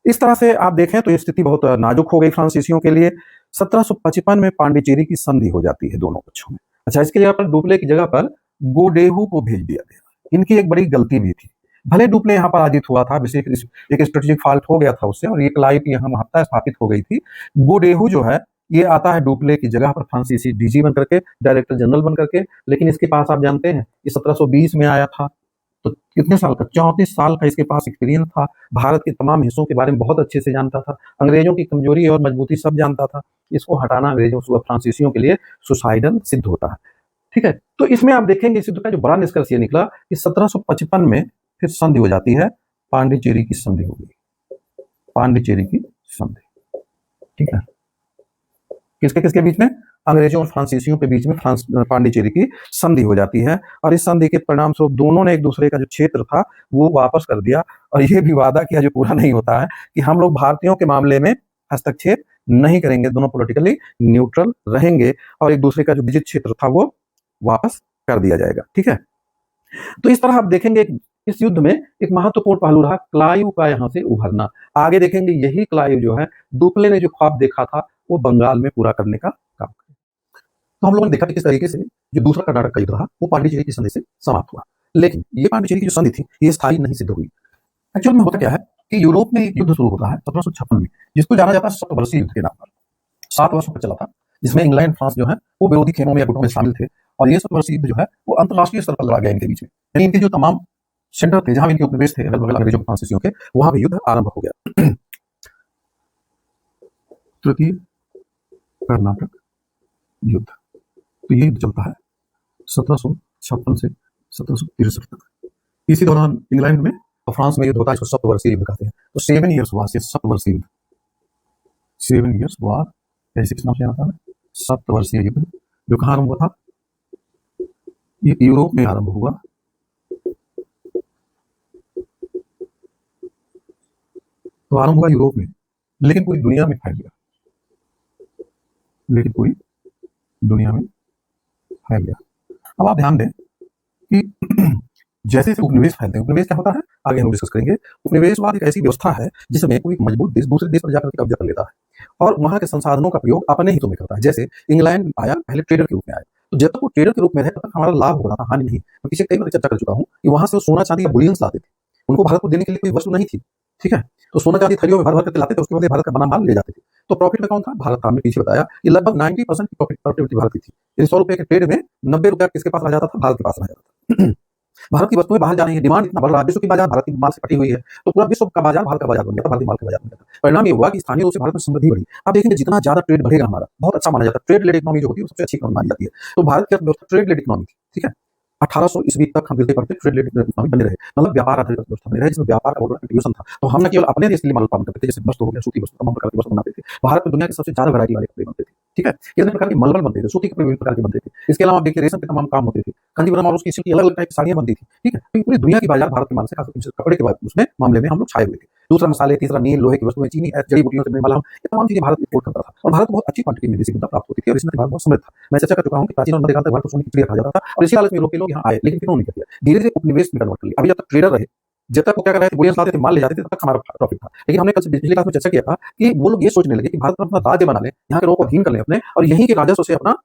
इस तरह से आप देखें तो ये स्थिति बहुत नाजुक हो गई फ्रांसीसियों के लिए। 1755 में पांडिचेरी की संधि हो जाती है दोनों पक्षों में। अच्छा, इसकी जगह पर डुप्ले की जगह पर गोडेहू को भेज दिया गया। इनकी एक बड़ी गलती भी थी। भले डुप्ले यहाँ पराजित हुआ था, एक स्ट्रेटेजिक फॉल्ट हो गया था उससे, और ये क्लाइव की यहाँ महत्ता स्थापित हो गई थी। गोडेहू जो है ये आता है डुप्ले की जगह पर फ्रांसीसी डीजी बन करके, डायरेक्टर जनरल बन करके। लेकिन इसके पास आप जानते हैं ये 1720 में आया था, तो कितने साल का, 34 साल का इसके पास एक्सपीरियंस था। भारत के तमाम हिस्सों के बारे में बहुत अच्छे से जानता था, अंग्रेजों की कमजोरी और मजबूती सब जानता था। इसको हटाना अंग्रेजों व फ्रांसीसियों के लिए सुसाइडल सिद्ध होता है। ठीक है, तो इसमें आप देखेंगे इस युद्ध का जो बड़ा निष्कर्ष ये निकला कि 1755 में फिर संधि हो जाती है, पांडिचेरी की संधि हो गई, पांडिचेरी की संधि। ठीक है, किसके किसके बीच में, अंग्रेजों और फ्रांसीसियों के बीच में पांडिचेरी की संधि हो जाती है। और इस संधि के परिणाम स्वरूप दोनों ने एक दूसरे का जो क्षेत्र था वो वापस कर दिया, और ये भी वादा किया जो पूरा नहीं होता है कि हम लोग भारतीयों के मामले में हस्तक्षेप नहीं करेंगे, दोनों पॉलिटिकली न्यूट्रल रहेंगे, और एक दूसरे का जो विजित क्षेत्र था वो वापस कर दिया जाएगा। ठीक है, तो इस तरह आप देखेंगे इस युद्ध में एक महत्वपूर्ण पहलू रहा क्लाइव का यहाँ से उभरना। आगे देखेंगे यही क्लाइव जो है डुप्ले ने जो ख्वाब देखा था वो बंगाल में पूरा करने का काम किया। तो हम लोगों ने देखा कि किस तरीके से जो दूसरा कर्नाटक का युद्ध रहा वो पांडिचेरी की संधि से समाप्त हुआ। लेकिन ये पांडिचेरी की जो संधि थी ये स्थायी नहीं सिद्ध हुई। एक्चुअल में होता क्या है कि यूरोप में एक युद्ध शुरू होता है 1756 में, जिसको जाना जाता है सप्तवर्षीय युद्ध के नाम पर। 7 वर्षों पर चला था, जिसमें इंग्लैंड फ्रांस जो है वो विरोधी खेमों में या गुटों में शामिल थे, और ये सप्तवर्षीय युद्ध जो है वो अंतर्राष्ट्रीय स्तर पर लड़ा गया इनके बीच में। यानी इनके जो तमाम सेंटर थे जहां इनके उपनिवेश थे अगल बगल अंग्रेजों के फ्रांसीसियों के, वहां भी युद्ध आरंभ हो गया। तृतीय कर्नाटक युद्ध, तो ये युद्ध चलता है 1756 से 1763 तक। इसी दौरान इंग्लैंड में और फ्रांस में युद्ध होता है, इसको सप्तवर्षीय युद्ध कहते हैं। तो 7 ईयर्स वार, सप्तवर्षीय युद्ध, 7 ईयर्स वार ऐसे किस नाम से आता है, सप्तवर्षीय युद्ध, जो कहाँ आरंभ हुआ था, ये यूरोप में आरंभ हुआ। तो आरंभ हुआ यूरोप में, लेकिन पूरी दुनिया में फैल गया, लेकिन पूरी दुनिया में फैल गया। अब आप ध्यान दें कि जैसे जैसे उपनिवेश फैलते हैं, उपनिवेश क्या होता है आगे हम डिस्कस करेंगे। उपनिवेशवाद एक ऐसी व्यवस्था है जिसमें कोई मजबूत देश दूसरे देश पर जाकर कब्जा कर लेता है और वहां के संसाधनों का प्रयोग अपने हितों में करता है। जैसे इंग्लैंड आया, पहले ट्रेडर के रूप में आया, तो जब तक वो ट्रेडर के रूप में रहे तब तक हमारा लाभ हो रहा था, हानि नहीं। मैं पीछे कई बार चर्चा कर चुका हूँ कि वहां से वो सोना चांदी या बुलियंस लाते थे, उनको भारत को देने के लिए कोई वस्तु नहीं थी। ठीक है, तो सोना चांदी थैलियों में भर भर करके लाते थे, उसके बाद भारत का बना माल ले जाते थे। तो प्रॉफिट में कौन था, भारत था। हमने पीछे बताया कि लगभग 90% की प्रॉफिट भारत की थी। 100 रुपए के ट्रेड में 90 रुपया किसके पास रह जाता था, भारत के पास रह जाता था। भारत की वस्तुएं बाहर जा रही है, डिमांड इतना बढ़ रहा है, विश्व की बाजार भारत की माल से पटी हुई है, तो पूरा विश्व का बाजार भारत का बाजार बन गया, भारतीय माल का बाजार बन गया। परिणाम ये हुआ कि स्थानीय रूप से भारत में समृद्धि बढ़ी। आप देखेंगे जितना ज्यादा ट्रेड बढ़ेगा हमारा, बहुत अच्छा माना जाता है। ट्रेड लेड इकोनॉमी जो होती है सबसे अच्छी इकोनॉमी मानी जाती है। तो भारत की अर्थव्यवस्था ट्रेड लेड इकोनॉमी थी। ठीक है, 1800 ईस्वी तक हम गिरते पड़ते ट्रेड लेड इकोनॉमी बने रहे, मतलब व्यापार आधारित व्यवस्था बने रहे, जिसमें व्यापार का कंट्रीब्यूशन था। तो हम न केवल अपने देश के लिए माल उत्पादन करते थे, जैसे वस्त्र हो गया, सूती वस्त्र, तमाम प्रकार के वस्त्र बनाते थे। भारत में दुनिया के सबसे ज्यादा वैरायटी वाले कपड़े बनते थे। ठीक है, कितने प्रकार के मलमल बनते थे, सूती कपड़े विभिन्न प्रकार के बनते थे। इसके अलावा देखिए रेशम के तमाम काम होते थे, कांजीवरम और उसकी सिल्क अलग अलग टाइप की साड़ियां बनती थी। ठीक है, तो पूरी दुनिया की बाजार भारत के माल से, खासकर कपड़े के उसमें मामले में हम लोग छाए हुए थे। दूसरा मसाले, तीसरा नील, लोहे की वस्तुएं, चीनी, जड़ी बूटियों से मलहम, ये तमाम चीजें भारत एक्सपोर्ट करता था और भारत को बहुत अच्छी क्वांटिटी में देसी मुद्रा प्राप्त होती थी और इसमें भारत बहुत समृद्ध था। मैं चर्चा कर चुका हूं कि प्राचीन और मध्यकाल तक भारत को सोने की चिड़िया कहा जाता था और इसी लालच में यूरोप के लोग यहाँ आए, लेकिन फिर उन्होंने क्या किया, धीरे धीरे उपनिवेश में कन्वर्ट कर लिया। अभी जब तक ट्रेडर रहे, जब तक वो क्या कर रहे थे, बुलियंस लाते थे, माल ले जाते थे, तब तक हमारा प्रॉफिट था। लेकिन हमने कल पिछली क्लास में चर्चा किया था कि वो लोग ये सोचने लगे कि भारत पर अपना राज्य बना ले, यहाँ के लोगों को अधीन कर ले अपने, और यहीं के राजस्व से अपना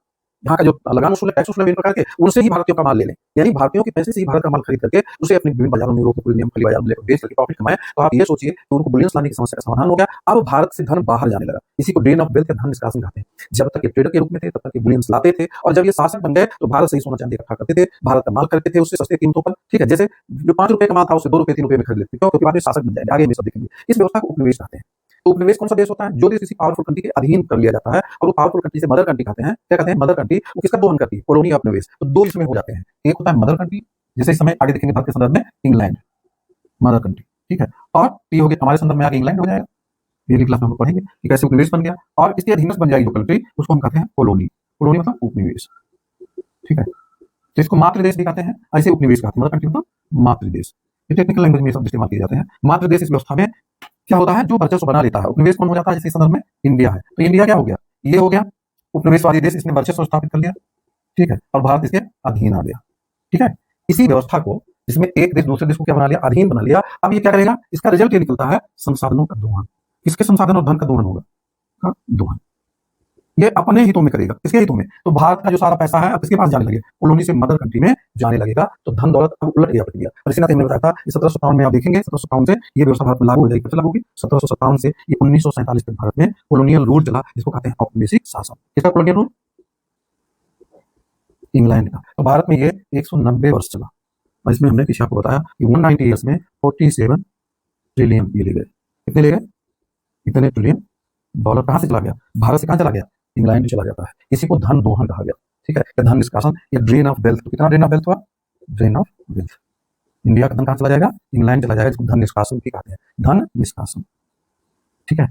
यहाँ का जो लगान वसूल है, टैक्स वसूल है, विभिन्न प्रकार के, उनसे ही भारतीयों का माल ले लें, यानी भारतीयों के पैसे से ही भारत का माल खरीद करके उसे अपने विभिन्न बाजारों में, यूरोप के प्रीमियम खली बाजार में लेकर बेच करके प्रॉफिट कमाए। तो आप ये सोचिए कि उनको बुलियंस लाने की समस्या का समाधान हो गया। अब भारत से धन बाहर जाने लगा, इसी को ड्रेन ऑफ वेल्थ या धन निष्कासन कहते हैं। जब तक ये ट्रेडर के रूप में थे तब तक ये बुलियंस लाते थे, और जब ये शासक बन गए तो भारत से ही सोना चांदी इकट्ठा करते थे, भारत का माल खरीदते थे उससे सस्ते कीमतों पर। ठीक है, जैसे जो 5 रुपए का माल था उसे 2 रुपए 3 रुपए में खरीद लेते, क्योंकि बाद में शासक बन जाएंगे। आगे हम सब देखेंगे। इस व्यवस्था को उपनिवेश कहते हैं। तो उपनिवेश कौन सा देश होता है, जो देश किसी पावरफुल कंट्री के अधीन कर लिया जाता है, और वो पावरफुल कंट्री से मदर कंट्री कहते हैं। क्या कहते हैं, मदर कंट्री। वो किसका दोहन करती है, कॉलोनी ऑफ उपनिवेश। तो दो इसमें हो जाते हैं, एक होता है मदर कंट्री, जैसे इस समय आगे देखेंगे भारत के संदर्भ में इंग्लैंड, मदर कंट्री। ठीक है, और ये हो गया हमारे संदर्भ में आगे इंग्लैंड हो जाएगा। अगली क्लास में हम पढ़ेंगे कि कैसे उपनिवेश बन गया, और इसके अधीनस्थ बन जाएगी जो कंट्री, उसको हम कहते हैं कॉलोनी। कॉलोनी मतलब उपनिवेश। ठीक है, तो इसको मातृदेश भी कहते हैं, ऐसे उपनिवेश कहते हैं। मदर कंट्री मतलब मातृदेश। टेक्निकल लैंग्वेज में सब इस्तेमाल किए जाते हैं। मातृदेश इस व्यवस्था में क्या होता है, जो वर्चस्व बना लेता है। उपनिवेश कौन हो जाता है, जैसे संदर्भ में इंडिया है, तो इंडिया क्या हो गया, ये हो गया उपनिवेशवादी देश, इसने वर्चस्व स्थापित कर लिया। ठीक है, और भारत इसके अधीन आ गया। ठीक है, इसी व्यवस्था को जिसमें एक देश दूसरे देश को क्या बना लिया, अधीन बना लिया। अब ये क्या करेगा, इसका रिजल्ट ये निकलता है संसाधनों का दोहन। किसके संसाधन और धन का दोहन होगा, दोहन। ये अपने हितों में करेगा। किसके हितों में? तो भारत का जो सारा पैसा है अब किसके पास जाने लगे? कॉलोनी से मदर कंट्री में जाने लगेगा। तो धन दौलत अब उलट गया प्रक्रिया। और इसी नाते हमने बताया था 1757 में आप देखेंगे 1757 से ये व्यवस्था भारत में लागू हो जाएगी। कब से लागू होगी? 1757 से ये 1947 तक भारत में कॉलोनियल रूल चला, जिसको कहते हैं औपनिवेशिक शासन। किसका कॉलोनियल रूल? इंग्लैंड का। तो भारत में ये 190 वर्ष चला और इसमें हमने पीछे आपको बताया कि 190 ईयर्स में 47 ट्रिलियन ये ले गए। कितने ले गए? इतने ट्रिलियन डॉलर कहाँ से चला गया? भारत से कहाँ चला गया? इंग्लैंड में चला जाता है। इसी को धन दोहन कहा गया। ठीक है, या धन निष्कासन या ड्रेन ऑफ वेल्थ। तो कितना ड्रेन ऑफ वेल्थ हुआ? Drain of wealth. इंडिया का धन कहाँ चला जाएगा? इंग्लैंड चला जाएगा, जिसको धन निष्कासन भी कहते हैं। धन निष्कासन। ठीक है,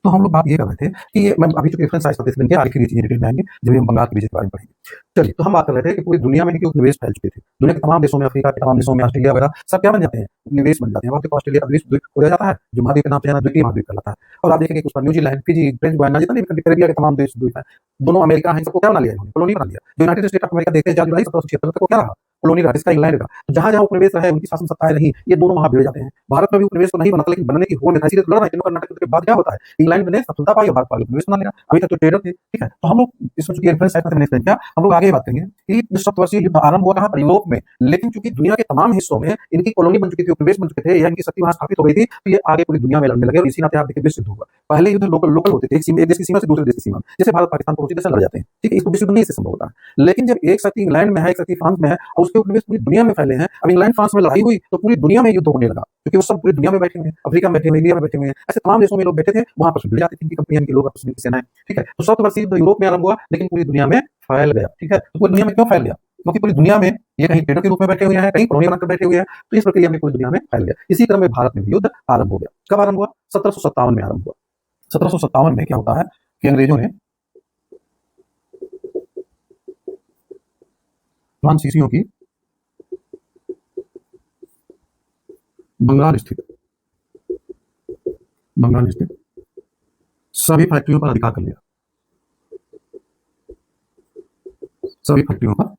तो हम लोग बात ये कर रहे थे कि ये मैं अभी चूंकि रेफरेंस साइज करते थे, आगे की चीजें डिटेल में आएंगे जब हम बंगाल के विजय के बारे में पढ़ेंगे। चलिए, तो हम बात कर रहे थे कि पूरी दुनिया में उपनिवेश फैल चुके थे। दुनिया के तमाम देशों में, अफ्रीका के तमाम देशों में, ऑस्ट्रेलिया वगैरह सब क्या बन जाते हैं? उपनिवेश बन जाते हैं। वहाँ पे ऑस्ट्रेलिया का द्वीप हो जाता है, जो महाद्वीप के नाम से द्वितीय महाद्वीप कहलाता है। और आप देखेंगे उस पर न्यूजीलैंड, फिजी, फ्रेंच गुयाना, जितने भी कैरेबिया के तमाम देश द्वीप है, दोनों अमेरिका है, सबको क्या बना लिया इन्होंने? कॉलोनी बना लिया। जो यूनाइटेड स्टेट ऑफ अमेरिका देखते हैं 4 जुलाई 1776 तक, वो क्या रहा? कॉलोनी रहा, जिसका इंग्लैंड का। जहां जहां उपनिवेश रहे, उनकी शासन सत्ताएं रही, ये दोनों वहां भिड़ जाते हैं। भारत में भी उपनिवेश तो नहीं बना था, लेकिन बनने की होड़ में था, इसीलिए लड़ रहे थे। कर्नाटक के बाद क्या होता है? इंग्लैंड ने सफलता पाई और भारत वाले उपनिवेश बना लिया। अभी तक तो ट्रेडर थे। ठीक है, तो हम लोग इसमें चूंकि रेफरेंस साइट में क्या, हम लोग आगे बात करेंगे कि 7 वर्षीय युद्ध आरंभ हुआ कहां पर? यूरोप में। लेकिन चूंकि दुनिया के तमाम हिस्सों में इनकी कॉलोनी बन चुकी थी, उपनिवेश बन चुके थे, या इनकी शक्ति वहां स्थापित हो गई थी, तो ये आगे पूरी दुनिया में लड़ने लगे। और इसी नाते आप देखिए विश्व युद्ध हुआ। पहले युद्ध लोकल लोकल होते थे, एक देश की सीमा से दूसरे देश की सीमा, जैसे भारत पाकिस्तान पड़ोसी देश लड़ जाते हैं। ठीक है, इसको विश्व युद्ध नहीं से संभव होता है। लेकिन जब एक शक्ति इंग्लैंड में है, एक शक्ति फ्रांस में है, और उसके उपनिवेश पूरी दुनिया में फैले हैं। अब इंग्लैंड फ्रांस में लड़ाई हुई तो पूरी दुनिया में युद्ध होने लगा, क्योंकि वो सब पूरी दुनिया में बैठे हुए हैं। अफ्रीका में बैठे हुए, इंडिया में बैठे हुए हैं, ऐसे तमाम देशों में लोग बैठे थे, वहां पर भिड़ जाती थी इनकी कंपनियां, इनके लोग, आपस में सेनाएं। ठीक है, तो 7 वर्षीय युद्ध यूरोप में आरंभ हुआ, लेकिन पूरी दुनिया में फैल गया। ठीक है, तो पूरी दुनिया में क्यों फैल गया? क्योंकि पूरी दुनिया में ये कहीं ट्रेडर के रूप में बैठे हुए हैं, कहीं कॉलोनी बनाकर बैठे हुए हैं, तो इस प्रक्रिया में पूरी दुनिया में फैल गया। इसी क्रम में भारत में भी युद्ध आरंभ हो गया। कब आरंभ हुआ? 1757 में आरंभ हुआ। 1757 में क्या होता है कि अंग्रेजों ने फ्रांसीसियों की बंगाल स्थित सभी फैक्ट्रियों पर अधिकार कर लिया। सभी फैक्ट्रियों पर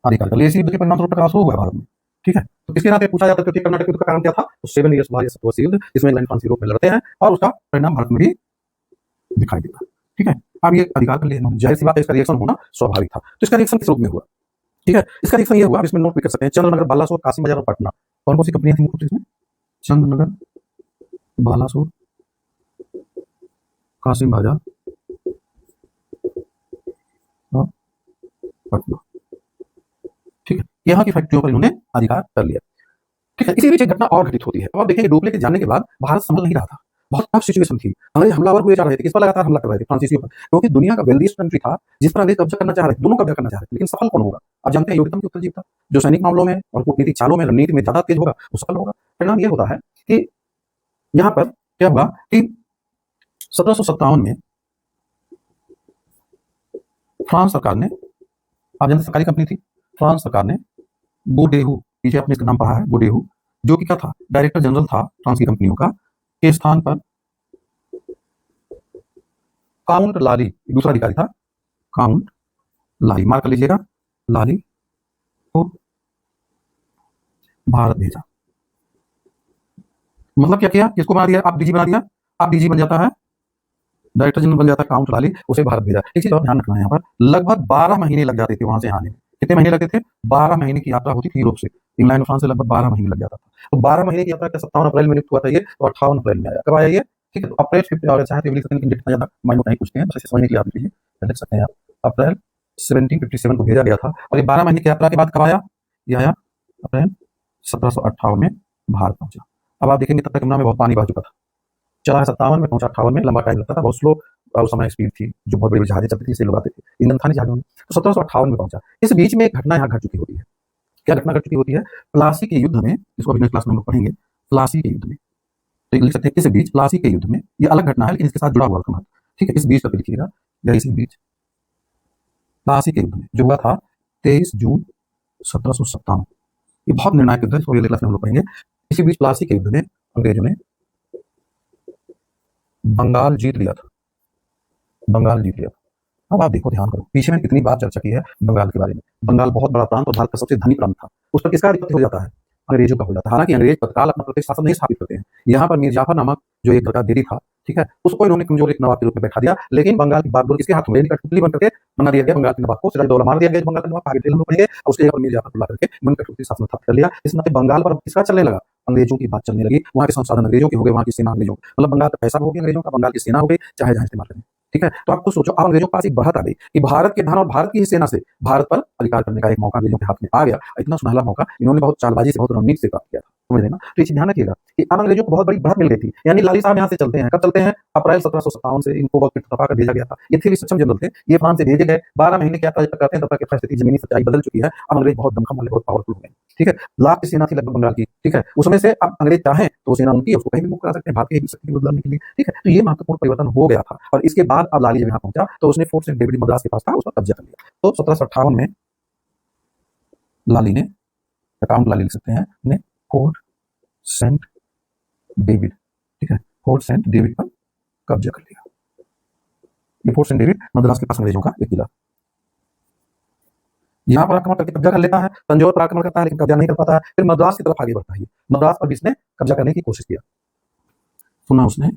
अधिकार कर लिया। इसी युद्ध के परिणाम स्वरूप प्रकाश हुआ भारत में। ठीक है, तो किसके नाते पूछा जाता है कि कर्नाटक युद्ध का कारण क्या था? तो 7 ईयर्स वार या 7 वर्षीय युद्ध, जिसमें इंग्लैंड फ्रांस यूरोप में लड़ते हैं, और उसका परिणाम भारत में भी दिखाई देता है। ठीक है, अब ये अधिकार कर लिया, जाहिर सी बात है इसका रिएक्शन होना स्वाभाविक था। तो इसका रिएक्शन किस रूप में हुआ? ठीक है, इसका रिएक्शन ये हुआ, इसमें नोट भी कर सकते हैं, चंद्रनगर, बालासोर, कासिम बाजार और पटना। कौन कौन सी कंपनियां थी मुख्य इसमें? चंद्रनगर, बालासोर, कासिम बाजार और पटना। ठीक है, यहाँ की फैक्ट्रियों पर इन्होंने अधिकार कर लिया। ठीक है, इसी बीच एक घटना और घटित होती है। अब आप देखेंगे डुप्ले के जाने के बाद भारत संभल नहीं रहा था, बहुत टफ सिचुएशन थी। अंग्रेज हमलावर हुए जा रहे थे, किस पर लगातार हमला कर रहे थे? फ्रांसीसियों पर, क्योंकि दुनिया का वेल्दीस्ट कंट्री था, जिस पर अंग्रेज कब्जा करना चाह रहे थे, दोनों कब्जा करना चाह रहे थे। लेकिन सफल कौन होगा? आप जानते हैं योग्यता की उत्तरजीव था, जो सैनिक मामलों में और कूटनीतिक चालों में, रणनीति में ज्यादा तेज होगा, वो सफल होगा। परिणाम ये होता है कि यहाँ पर क्या हुआ कि 1757 में फ्रांस सरकार ने, आप जानते सरकारी कंपनी थी, फ्रांस सरकार ने बोडेहू, पीछे आपने इसका नाम पढ़ा है, बोडेहू, जो कि क्या था? डायरेक्टर जनरल था फ्रांस की कंपनियों का, के स्थान पर काउंट लाली, दूसरा अधिकारी था, काउंट लाली, मार्क कर लीजिएगा, लाली को भारत भेजा। मतलब क्या किया? किसको बना दिया? आप डीजी बना दिया, आप डीजी बन जाता है, डायरेक्टर जनरल बन जाता है काउंट लाली, उसे भारत भेजा। एक चीज और ध्यान रखना है, यहाँ पर लगभग 12 महीने लग जाते थे वहां से आने में। कितने महीने लगते थे? 12 महीने की यात्रा होती थी यूरोप से, इंग्लैंड और फ्रांस से लगभग 12 महीने लग जाता था। तो 12 महीने की यात्रा का 57 अप्रैल में नियुक्त हुआ था ये, तो 58 अप्रैल में आया। कब आया ये? ठीक है, तो अप्रैल 50 और चाहे तो लिख सकते हैं, लेकिन ज्यादा माइनूट नहीं पूछते हैं, बस इसे समझने के लिए आप लिख लीजिए, लिख सकते हैं आप। अप्रैल 1757 को भेजा गया था, और ये 12 महीने की यात्रा के बाद कब आया? ये आया अप्रैल 1758 में भारत पहुंचा। अब आप देखेंगे तब तक यमुना में बहुत पानी बह चुका था। चला 57 में, पहुंचा 58 में, लंबा टाइम लगता था, बहुत स्लो उस समय स्पीड थी, जो बहुत बड़ी जहाजें चलती थी, इससे लोग आते थे, ईंधन था नहीं जहाजों में। तो 1758 में पहुंचा। इस बीच में एक घटना यहाँ घट चुकी होती है। क्या घटना घट चुकी होती है? प्लासी के युद्ध में, इसको अभी क्लास में हम लोग पढ़ेंगे, प्लासी के युद्ध में। तो लिख सकते हैं इस बीच, प्लासी के युद्ध में, ये अलग घटना है लेकिन इसके साथ जुड़ा हुआ है। ठीक है, इस बीच करके लिखिएगा, या इसी बीच प्लासी के युद्ध में जो हुआ था 23 जून 1757, ये बहुत निर्णायक युद्ध है, इसको अगले क्लास में हम लोग पढ़ेंगे। इसी बीच प्लासी के युद्ध में अंग्रेजों ने बंगाल जीत लिया था, बंगाल जीत लिया था। अब आप देखो, ध्यान करो, पीछे में कितनी बार चर्चा की है बंगाल के बारे में। बंगाल बहुत बड़ा प्रांत और भारत का सबसे धनी प्रांत था, उस पर किसका अधिपत्य हो जाता है? अंग्रेजों का हो जाता है। हालांकि अंग्रेज तत्काल अपना प्रत्यक्ष शासन नहीं स्थापित करते हैं। यहाँ पर मीर जाफर नामक जो एक लड़का देरी था, ठीक है, उसको इन्होंने कमजोर एक नवाब के रूप में बैठा दिया। लेकिन बंगाल की बागडोर किसके हाथ में, कठपुतली बन करके बना दिया गया बंगाल के नवाब को, सिराजदौला मार दिया गया बंगाल के नवाब, आगे जेल में पड़ गए, और उसके जगह पर मीर जाफर बुला करके मन कठपुतली शासन स्थापित कर लिया। इस नाते बंगाल पर किसका चलने लगा, अंग्रेजों की बात चलने लगी। वहाँ के संसाधन अंग्रेजों के हो गए, वहाँ की सेना अंग्रेजों, मतलब बंगाल का पैसा हो गया अंग्रेजों का, बंगाल की सेना हो गई, चाहे जहां इस्तेमाल करें, ठीक है। तो आपको सोचो, अब अंग्रेजों के पास एक बढ़त आ गई कि भारत के धन और भारत की ही सेना से भारत पर अधिकार करने का एक मौका अंग्रेजों के हाथ में आ गया। इतना सुनहला मौका इन्होंने बहुत चालबाजी से, बहुत रणनीति से प्राप्त किया था, समझ रहे हैं ना। तो ये चीज ध्यान रखिएगा कि अब अंग्रेजों को बहुत बड़ी बढ़त मिल गई थी। यानी लाली साहब यहाँ से चलते हैं, कब चलते हैं, अप्रैल 1757 से इनको वक्त तपा कर भेजा गया था। ये थे भी सक्षम जनरल थे, ये फ्रांस से भेजे गए, 12 महीने की यात्रा जब तक करते हैं तब तक परिस्थिति जमीनी सच्चाई बदल चुकी है। अब अंग्रेज बहुत दमखम वाले, बहुत पावरफुल हो गए, ठीक है। लाख की सेना थी लगभग बंगाल की, ठीक है। उसमें से अब अंग्रेज चाहें तो वो सेना उनकी है, उसको कहीं भी मुक्त करा सकते हैं, भारत की शक्ति को बदलने के लिए, ठीक है। तो ये महत्वपूर्ण परिवर्तन हो गया था। और इसके बाद अब लाली जब यहाँ पहुंचा तो उसने फोर्ट सेंट डेविड मद्रास के पास था, उस पर कब्जा कर लिया। तो 1758 में लाली ने, अकाउंट लाली लिख सकते हैं, ने फोर्ट सेंट डेविड, ठीक है, फोर्ट सेंट डेविड पर कब्जा कर लिया। ये फोर्ट सेंट डेविड मद्रास के पास अंग्रेजों का एक किला, यहाँ पर आक्रमण करके कब्जा कर लेता है। तंजौर पर आक्रमण करता है लेकिन कब्जा नहीं कर पाता है। फिर मद्रास की तरफ आगे बढ़ता है, मद्रास पर भी इसने कब्जा करने की कोशिश किया। सुना उसने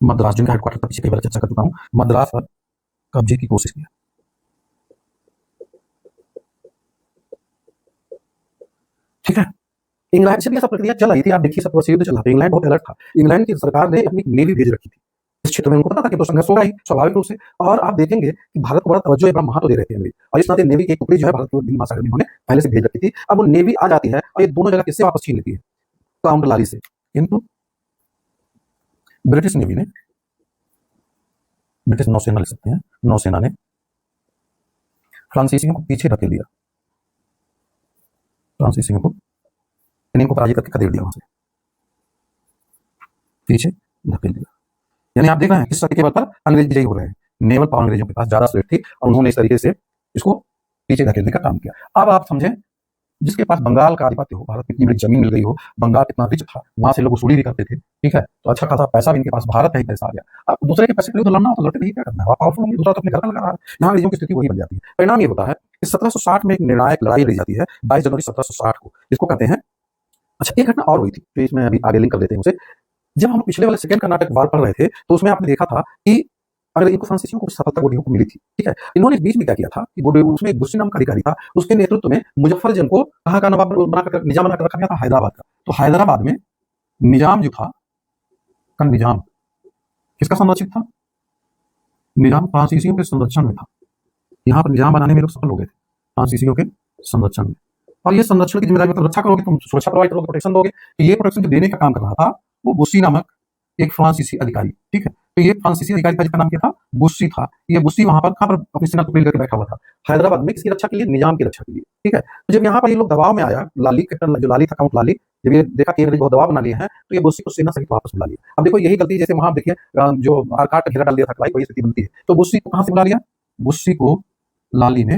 मद्रास, जिनका हेडक्वार्टर था, पीछे कई बार चर्चा कर चुका हूं, मद्रास पर कब्जे की कोशिश किया, ठीक है। इंग्लैंड से भी ऐसा प्रक्रिया चल रही थी, आप देखिए 7 वर्ष युद्ध चला था, इंग्लैंड बहुत अलर्ट था। इंग्लैंड की सरकार ने अपनी नेवी भेज रखी थी इस क्षेत्र में, उनको पता था कि तो संघर्ष होगा ही स्वाभाविक रूप से। और आप देखेंगे कि भारत को बड़ा तवज्जो, एक बड़ा महत्व दे रहे थे अंग्रेज, और इस नाते नेवी की एक टुकड़ी जो है भारत की हिंद महासागर में उन्होंने पहले से भेज रखी थी। अब वो नेवी आ जाती है और ये दोनों जगह किससे वापस छीन लेती है, काउंट लाली से। किंतु ब्रिटिश नेवी ने, ब्रिटिश नौसेना ले सकते हैं, नौसेना ने फ्रांसीसियों को पीछे धकेल दिया, फ्रांसीसियों को, इनको पराजित करके खदेड़ दिया, वहां से पीछे धकेल दिया। यानी आप देख रहे हैं किस सत्य के बल पर अंग्रेज विजयी हो रहे हैं। नेवल पावर अंग्रेजों के पास ज्यादा स्ट्रेट थी और उन्होंने इस तरीके से इसको पीछे धकेलने का काम किया। अब आप समझें, जिसके पास बंगाल का आधिपत्य हो, भारत की इतनी बड़ी जमीन मिल गई हो, बंगाल कितना रिच था, वहां से लोग वसूली भी करते थे, ठीक है, तो अच्छा खासा पैसा भी इनके पास, भारत का ही पैसा आ गया। अब दूसरे के पैसे के लिए तो लड़ना हो तो लड़ते नहीं, क्या करना है, पावरफुल होंगे, दूसरा तो अपने घर का लगा रहा है। यहाँ अंग्रेजों की स्थिति वही बन जाती है। परिणाम ये होता है कि 1760 में एक निर्णायक लड़ाई लड़ी जाती है, 22 जनवरी 1760 को, जिसको कहते हैं, अच्छा एक घटना और हुई थी तो इसमें अभी आगे लिंक कर देते हैं उसे। जब हम पिछले वाले सेकंड कर्नाटक वार पढ़ रहे थे तो उसमें आपने देखा था कि अगर इनको फ्रांसीसियों को सफलता गोडियों को मिली थी, ठीक है, इन्होंने बीच में क्या किया था कि उसमें एक बुस्सी नाम का अधिकारी था, उसके नेतृत्व में मुजफ्फरजंग को कहाँ का नवाब बनाकर, निजाम बनाकर रखा गया था, हैदराबाद का। तो हैदराबाद में निजाम जो था, का निजाम किसका संरक्षित था, निजाम फ्रांसीसियों के संरक्षण में था। यहाँ पर निजाम बनाने में लोग सफल हो गए थे, फ्रांसीसियों के संरक्षण में। और ये संरक्षण की जिम्मेदारी, मतलब रक्षा करोगे, तुम सुरक्षा प्रोवाइड करोगे, प्रोटेक्शन दोगे, तो ये प्रोटेक्शन देने का काम कर रहा था वो बुस्सी नामक एक फ्रांसीसी अधिकारी, ठीक है। तो ये फ्रांसीसी अधिकारी का जिसका नाम क्या था, बुस्सी था। ये बुस्सी वहां पर कहां पर अपनी सेना टुकड़ी करके बैठा हुआ था, हैदराबाद में, किसकी रक्षा के लिए, निजाम की रक्षा के लिए, ठीक है। तो जब यहाँ पर ये लोग दबाव में आया, लाली, कैप्टन जो लाली था, काउंट लाली, जब ये देखा कि बहुत दबाव बना लिए हैं तो ये बुस्सी को सेना सहित वापस बुला लिया। अब देखो यही गलती, जैसे वहां देखिए जो आरकाट का घेरा डाल दिया था, वही स्थिति बनती है। तो बुस्सी को कहां से बुला लिया, बुस्सी को लाली ने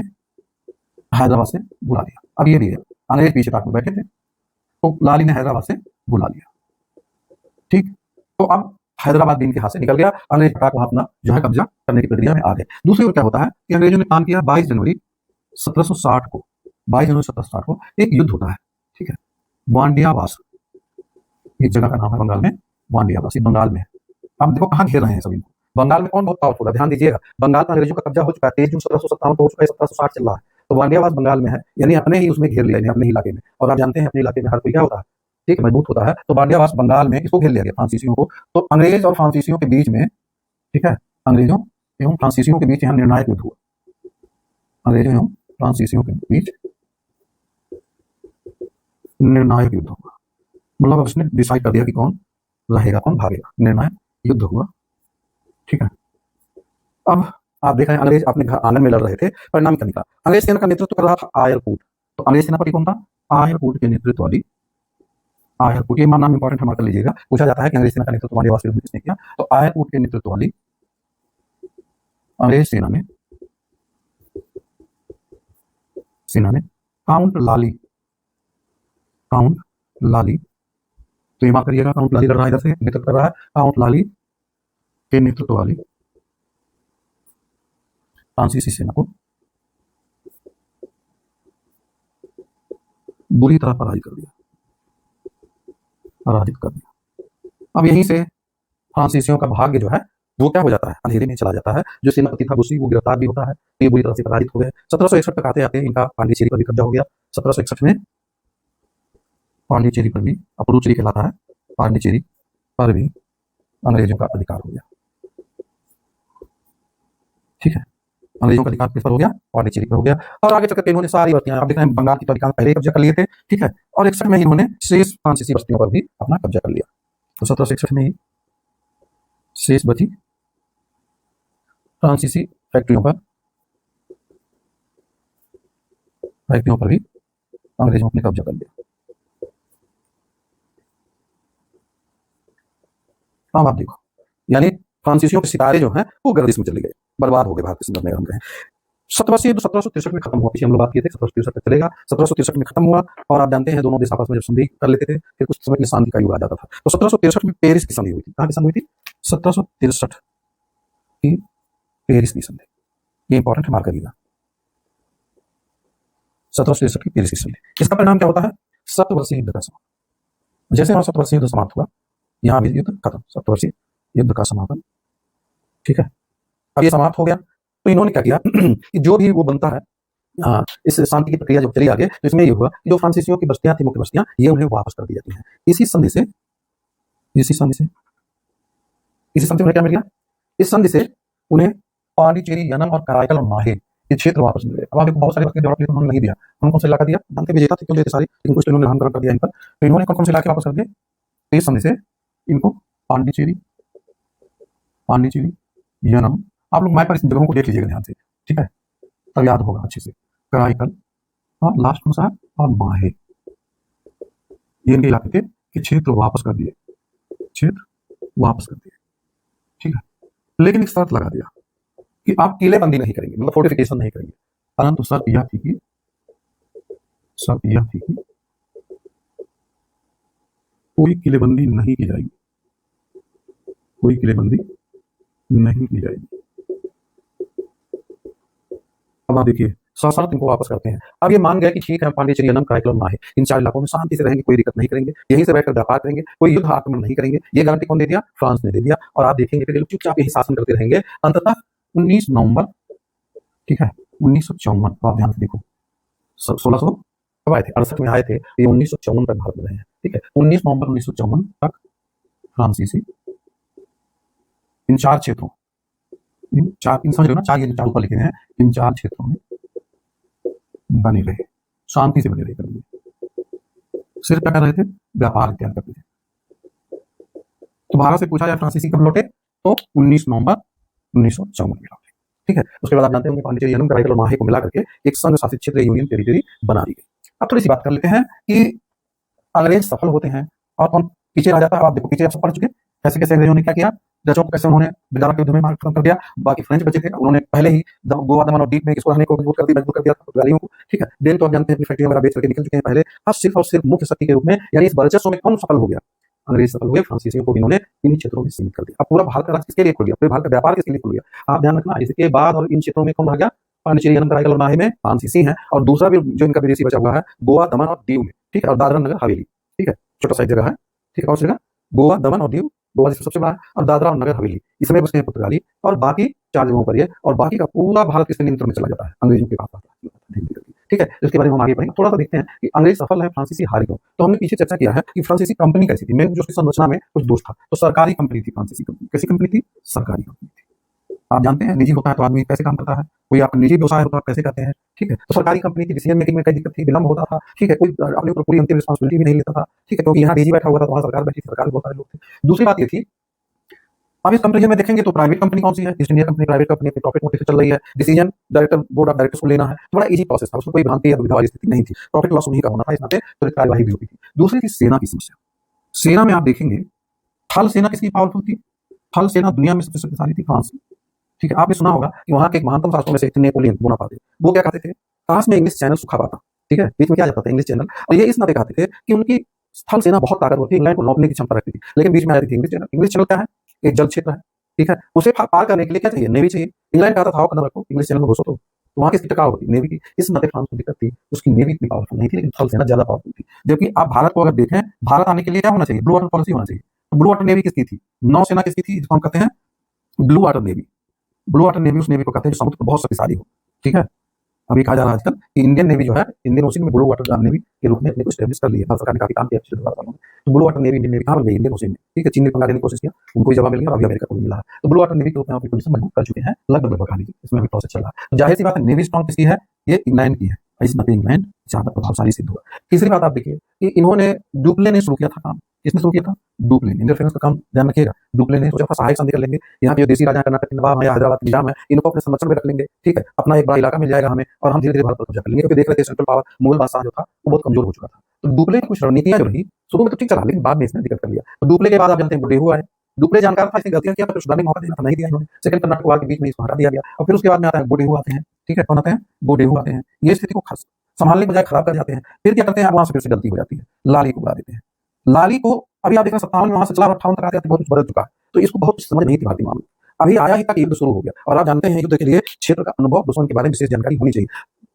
हैदराबाद से बुला लिया। अब ये भी है, अंग्रेज पीछे ताक में बैठे थे तो लाली ने हैदराबाद से बुला लिया, ठीक। तो अब हैदराबाद भी इनके हाथ से निकल गया, अंग्रेज पटाख वहां अपना जो है कब्जा करने की प्रक्रिया में आ गए। दूसरी ओर क्या होता है कि अंग्रेजों ने काम किया, 22 जनवरी 1760 को, 22 जनवरी 1760 को एक युद्ध होता है, ठीक है, वांडियावास, एक जगह का नाम है बंगाल में, वांडियावास, बंगाल में। अब देखो कहां घेर रहे हैं सभी, बंगाल में कौन बहुत पावरफुल है, ध्यान दीजिएगा, बंगाल पर अंग्रेजों का कब्जा हो चुका है, 23 जून 1757 को हो चुका है, 1760 चल रहा है, तो वांडियावास बंगाल में है, यानी अपने ही उसमें घेर लिया, अपने ही इलाके में। और आप जानते हैं अपने इलाके में हर कोई क्या होता है, ठीक है, मजबूत होता है। तो वांडियावास बंगाल में इसको घेर लिया गया, फ्रांसीसियों को। तो अंग्रेज और फ्रांसीसियों के बीच में, ठीक है, अंग्रेजों एवं फ्रांसीसियों के बीच यहाँ निर्णायक युद्ध हुआ, अंग्रेजों एवं फ्रांसीसियों के बीच निर्णायक युद्ध हुआ, मतलब उसने डिसाइड कर दिया कि कौन रहेगा कौन भागेगा, निर्णायक युद्ध हुआ, ठीक है। अब आप देख रहे हैं अंग्रेज अपने घर आंगन में लड़ रहे थे, परिणाम क्या निकला, अंग्रेज सेना का नेतृत्व कर रहा था आयरकूट। तो अंग्रेज सेनापति कौन था, आयरकूट के नेतृत्व वाली, आयरकूट, ये नाम इंपॉर्टेंट है, मार्क कर लीजिएगा, पूछा जाता है कि अंग्रेज सेना का नेतृत्व वांडियावास के युद्ध में किसने किया, तो आयरकूट के नेतृत्व वाली अंग्रेज सेना ने काउंट लाली, काउंट लाली, तो ये मार्क करिएगा, काउंट लाली लड़ रहा है, इधर से नेतृत्व कर रहा है, काउंट लाली के नेतृत्व वाली फ्रांसीसी सेना को बुरी तरह पराजित कर दिया, पराजित कर दिया। अब यहीं से फ्रांसीसियों का भाग्य जो है वो क्या हो जाता है, अंधेरे में चला जाता है। जो सेनापति था बुस्सी वो गिरफ्तार भी होता है, तो ये बुरी तरह से पराजित हो गए। 1761 तक आते आते इनका पांडिचेरी पर भी कब्जा हो गया। 1761 में पांडिचेरी पर भी, पुडुचेरी कहलाता है, पांडिचेरी पर भी अंग्रेजों का अधिकार हो गया। ठीक है, अंग्रेजों का अधिकार किस पर हो गया, पांडिचेरी पर हो गया। और आगे चलकर इन्होंने सारी बस्तियां, आप देख रहे हैं बंगाल की तो अधिकांश पहले ही कब्जा कर लिए थे। ठीक है, और 61 में इन्होंने शेष फ्रांसीसी बस्तियों पर भी अपना कब्जा कर लिया। तो 1761 में ही शेष बची फ्रांसीसी फैक्ट्रियों पर भी अंग्रेजों ने कब्जा कर लिया। अब आप देखो, यानी फ्रांसीसियों के सितारे जो हैं वो गर्दिश में चले गए, बर्बाद हो गए भारत के संदर्भ में हम कहें। सतवर्षीय युद्ध 1763 में खत्म हुआ, पीछे हम लोग बात किए थे, 1763 तक चलेगा। 1763 में खत्म हुआ और आप जानते हैं दोनों देश आपस में जब संधि कर लेते थे फिर कुछ समय के लिए शांति का युग आ जाता था। तो 1763 में पेरिस की संधि हुई थी। कहाँ की संधि हुई थी? 1763 की पेरिस की संधि, ये इंपॉर्टेंट मार्क करिएगा। 1763 की पेरिस की संधि, इसका परिणाम क्या होता है? सप्तवर्षीय युद्ध का समापन। जैसे हमारा सप्तवर्षीय युद्ध समाप्त हुआ, यहाँ भी युद्ध खत्म, सप्तवर्षीय युद्ध का समापन। ठीक है, अब ये समाप्त हो गया तो इन्होंने क्या किया कि जो भी वो बनता है, इस शांति की प्रक्रिया जब चली आगे तो इसमें ये हुआ कि जो फ्रांसीसियों की बस्तियां थी, मुख्य बस्तियां, ये उन्हें वापस कर दी जाती हैं। इसी संधि से उन्हें क्या मिल गया? इस संधि से उन्हें पांडिचेरी, यनम और कराईकल और माहे ये क्षेत्र वापस मिल गए। अब आपको बहुत सारे डेवलप किए तो उन्होंने नहीं दिया। कौन से इलाका दिया? जानते विजेता थे क्यों देते सारे, लेकिन कुछ इन्होंने नामकरण कर दिया इन पर। तो इन्होंने कौन से इलाके वापस कर दिए? तो इस संधि से इनको पांडिचेरी, यनम, आप लोग मैप पर इन जगहों को देख लीजिएगा ध्यान से, ठीक है, तब याद होगा अच्छे से। कराईकल और लास्ट कौन सा है? और माहे, ये इनके इलाके थे कि क्षेत्र वापस कर दिए, ठीक है। लेकिन एक शर्त लगा दिया कि आप किलेबंदी नहीं करेंगे, मतलब फोर्टिफिकेशन नहीं करेंगे, परंतु शर्त यह थी कि कोई किलेबंदी नहीं की जाएगी, अब आप देखिए सशर्त इनको वापस करते हैं। अब ये मान गए कि ठीक है, पांडिचेरी, यनम, कराईकल और माहे इन 4 इलाकों में शांति से रहेंगे, कोई दिक्कत नहीं करेंगे, यहीं से बैठकर व्यापार करेंगे, कोई युद्ध आक्रमण नहीं करेंगे। ये गारंटी कौन दे दिया? फ्रांस ने दे दिया। और आप देखेंगे फिर चुपचाप यही शासन करते रहेंगे। अंततः 19 नवंबर, ठीक है, 1954, आप ध्यान से देखो, 1600 कब आए थे? 68 में आए थे, ये 1954 तक भारत में रहे हैं। ठीक है, 19 नवंबर 1954 तक फ्रांसीसी इन 4 क्षेत्रों, इन समझ लो ना, 4 ये 4 ऊपर लिखे हैं, इन 4 क्षेत्रों में बने रहे, शांति से बने रहे, कर सिर्फ क्या कर रहे थे? व्यापार इत्यादि करते थे। तो भारत से पूछा जाए फ्रांसीसी कब लौटे, तो 19 नवंबर 1954 में लौटे। ठीक है, उसके बाद आप जानते होंगे पांडिचेरी, यनम, कराईकल और माहे को मिला करके एक संघ शासित क्षेत्र, यूनियन टेरिटरी बना दी गई। अब थोड़ी सी बात कर लेते हैं कि अंग्रेज सफल होते हैं और कौन पीछे रह जाता है। आप देखो पीछे आप सब पढ़ चुके, कैसे कैसे अंग्रेजों ने क्या किया, डचों को कैसे उन्होंने बिदारा के युद्ध में मार खत्म कर दिया। बाकी फ्रेंच बचे थे, उन्होंने पहले ही गोवा, दमन और दीप में किसको रहने को मजबूर कर दिया पुर्तगालियों को। ठीक है, देन तो आप जानते हैं अपनी फैक्ट्री वगैरह बेच करके निकल चुके हैं पहले। अब सिर्फ और सिर्फ मुख्य शक्ति के रूप में, यानी इस वर्चस्व में कौन सफल हो गया? अंग्रेज सफल हुए, फ्रांसीसियों को भी इन्होंने इन्हीं क्षेत्रों में सीमित कर दिया। अब पूरा भारत का राज किसके लिए खुल गया? पूरे भारत का व्यापार किसके लिए खुल गया? आप ध्यान रखना, इसके बाद और इन क्षेत्रों में कौन रह गया? पांडिचेरी, यनम, कराईकल और माहे में फ्रांसीसी हैं, और दूसरा भी जो इनका विदेशी बचा हुआ है गोवा, दमन और दीव में। ठीक है, और दादरा नगर हवेली, ठीक है, छोटा सा जगह है। ठीक है, कौन सी जगह? गोवा, दमन और दीव, गोवा सबसे बड़ा, और दादरा और नगर हवेली इसमें बसते हैं पुर्तगाली, और बाकी 4 जगहों पर ये, और बाकी का पूरा भारत किसके नियंत्रण में चला जाता है? अंग्रेजों के पास आता है। ठीक है, इसके बारे में हम आगे पढ़ेंगे। थोड़ा सा देखते हैं कि अंग्रेज सफल है, फ्रांसीसी हार गए। तो हमने पीछे चर्चा किया है कि फ्रांसीसी कंपनी कैसी थी, मेन जो उसकी संरचना में कुछ दोष था। तो सरकारी कंपनी थी फ्रांसीसी कंपनी। कैसी कंपनी थी? सरकारी कंपनी थी। आप जानते हैं निजी होता है तो आदमी कैसे काम करता है, कोई आपका निजी व्यवसाय होता है कैसे करते हैं। ठीक है, तो सरकारी कंपनी की डिसीजन मेकिंग में कई दिक्कत थी, विलंब होता था। ठीक है, कोई अपने ऊपर पूरी अंतिम रिस्पांसिबिलिटी भी नहीं लेता था। ठीक है, क्योंकि यहाँ डीजी बैठा हुआ था, वहाँ सरकार बैठी थी, सरकार में बहुत सारे लोग थे। दूसरी बात ये थी, अब इस कंपेरिजन में देखेंगे तो प्राइवेट कंपनी कौन सी है? East India company private company, profit motive से चल रही है। Decision director, board of directors को लेना है, बड़ा इजी प्रोसेस था, उसमें कोई भ्रांति या दुविधा वाली स्थिति नहीं थी। प्रॉफिट लॉस उन्हीं का होना था, इस नाते त्वरित कार्यवाही भी होती थी। दूसरी थी सेना की समस्या। सेना में आप देखेंगे थल सेना किसकी पावरफुल थी? थल सेना दुनिया में सबसे शक्तिशाली थी फ्रांस की। ठीक है, आपने सुना होगा कि वहां के एक महानतम शासकों में से एक नेपोलियन बोनापार्ट, वो क्या कहते थे? काश में इंग्लिश चैनल सूखा पाता। ठीक है, बीच में क्या जाता था? English channel. और ये इस नाते कहते थे कि उनकी स्थल सेना बहुत ताकतवर थी, इंग्लैंड को लौटने की क्षमता रखती थी, लेकिन बीच में आ रही थी इंग्लिश चैनल। इंग्लिश चैनल क्या है? एक जल क्षेत्र है। ठीक है, उसे पार करने के लिए क्या चाहिए? नेवी चाहिए। इंग्लैंड कहता था कदम रखो, इंग्लिश चैनल में घुसो, तो वहां किसकी टकराव होती? नेवी की। इस नाते फ्रांस को दिक्कत थी, उसकी नेवी इतनी पावरफुल नहीं थी, लेकिन थल सेना ज्यादा पावरफुल थी। जबकि आप भारत को अगर देखें, भारत आने के लिए क्या होना चाहिए? ब्लू वाटर पॉलिसी होना चाहिए। ब्लू वाटर नेवी किसकी थी? नौसेना किसकी थी, जिसको हम कहते हैं blue water navy. Blue water navy उस नेवी को कहते हैं जो समुद्र पर बहुत शक्तिशाली हो। ठीक है, अभी कहा जा रहा है आजकल कि इंडियन नेवी जो है, इंडियन ओशन में ब्लू वाटर नेवी के रूप में अपने को स्टेब्लिश कर लिया। भारत सरकार ने काफी काम किया पिछले 12 सालों में। तो blue water navy Indian navy कहाँ बन गई? इंडियन ओशन में। ठीक है, चीन ने पंगा लेने की कोशिश किया, उनको ही जवाब मिल गया और अभी अमेरिका को भी मिला है। तो ब्लू वाटर नेवी के रूप में अपनी पोजीशन मजबूत कर चुके हैं, लगभग कहा लीजिए, इसमें अभी प्रोसेस चल रहा है। तो जाहिर सी बात है नेवी स्ट्रॉन्ग किसकी है? ये इंग्लैंड की है। इस नाते इंग्लैंड ज्यादा प्रभावशाली सिद्ध हुआ। तीसरी बात आप देखिए कि इन्होंने डुप्ले ने शुरू किया था काम। किसने शुरू किया था? डुप्ले ने। इंटरफेरेंस का काम ध्यान रखिएगा। डुप्ले ने सोचा था सहायक संधि कर लेंगे, यहाँ पे जो देसी राजा कर्नाटक के नवाब है, हैदराबाद के निजाम है, इनको अपने संरक्षण में रख लेंगे। ठीक है, अपना एक बड़ा इलाका मिल जाएगा हमें और हम धीरे धीरे भारत पर कब्जा कर लेंगे, क्योंकि देख रहे थे सेंट्रल पावर मुगल बादशाह जो था वो बहुत कमजोर हो चुका था। तो डुप्ले की कुछ रणनीतियां जो रही शुरू में तो ठीक चला, लेकिन बाद में इसने दिक्कत कर लिया। तो डुप्ले के बाद आप जानते हैं बुडेहू आए। डुप्ले जानकार था, इसने गलतियां किया, तो सुधारने का मौका देना था, नहीं दिया इन्होंने। सेकंड कर्नाटक वार के बीच में इसको हटा दिया गया और फिर उसके बाद में आता है बुडेहू आते हैं। ठीक है, कौन आते हैं? बुडेहू आते हैं। ये स्थिति को खास संभालने के बजाय खराब कर जाते हैं। फिर क्या करते हैं? वहां से फिर से गलती हो जाती है, लाली को बुला देते हैं। लाली को अभी आप देख रहे हैं 57 में वहां से चला 58 तक आते बहुत कुछ बदल चुका है। तो इसको बहुत समझ नहीं थी भारतीय मामले। अभी आया ही तक युद्ध शुरू हो गया और आप जानते हैं युद्ध के लिए क्षेत्र का अनुभव, दुश्मन के बारे में विशेष जानकारी होनी चाहिए।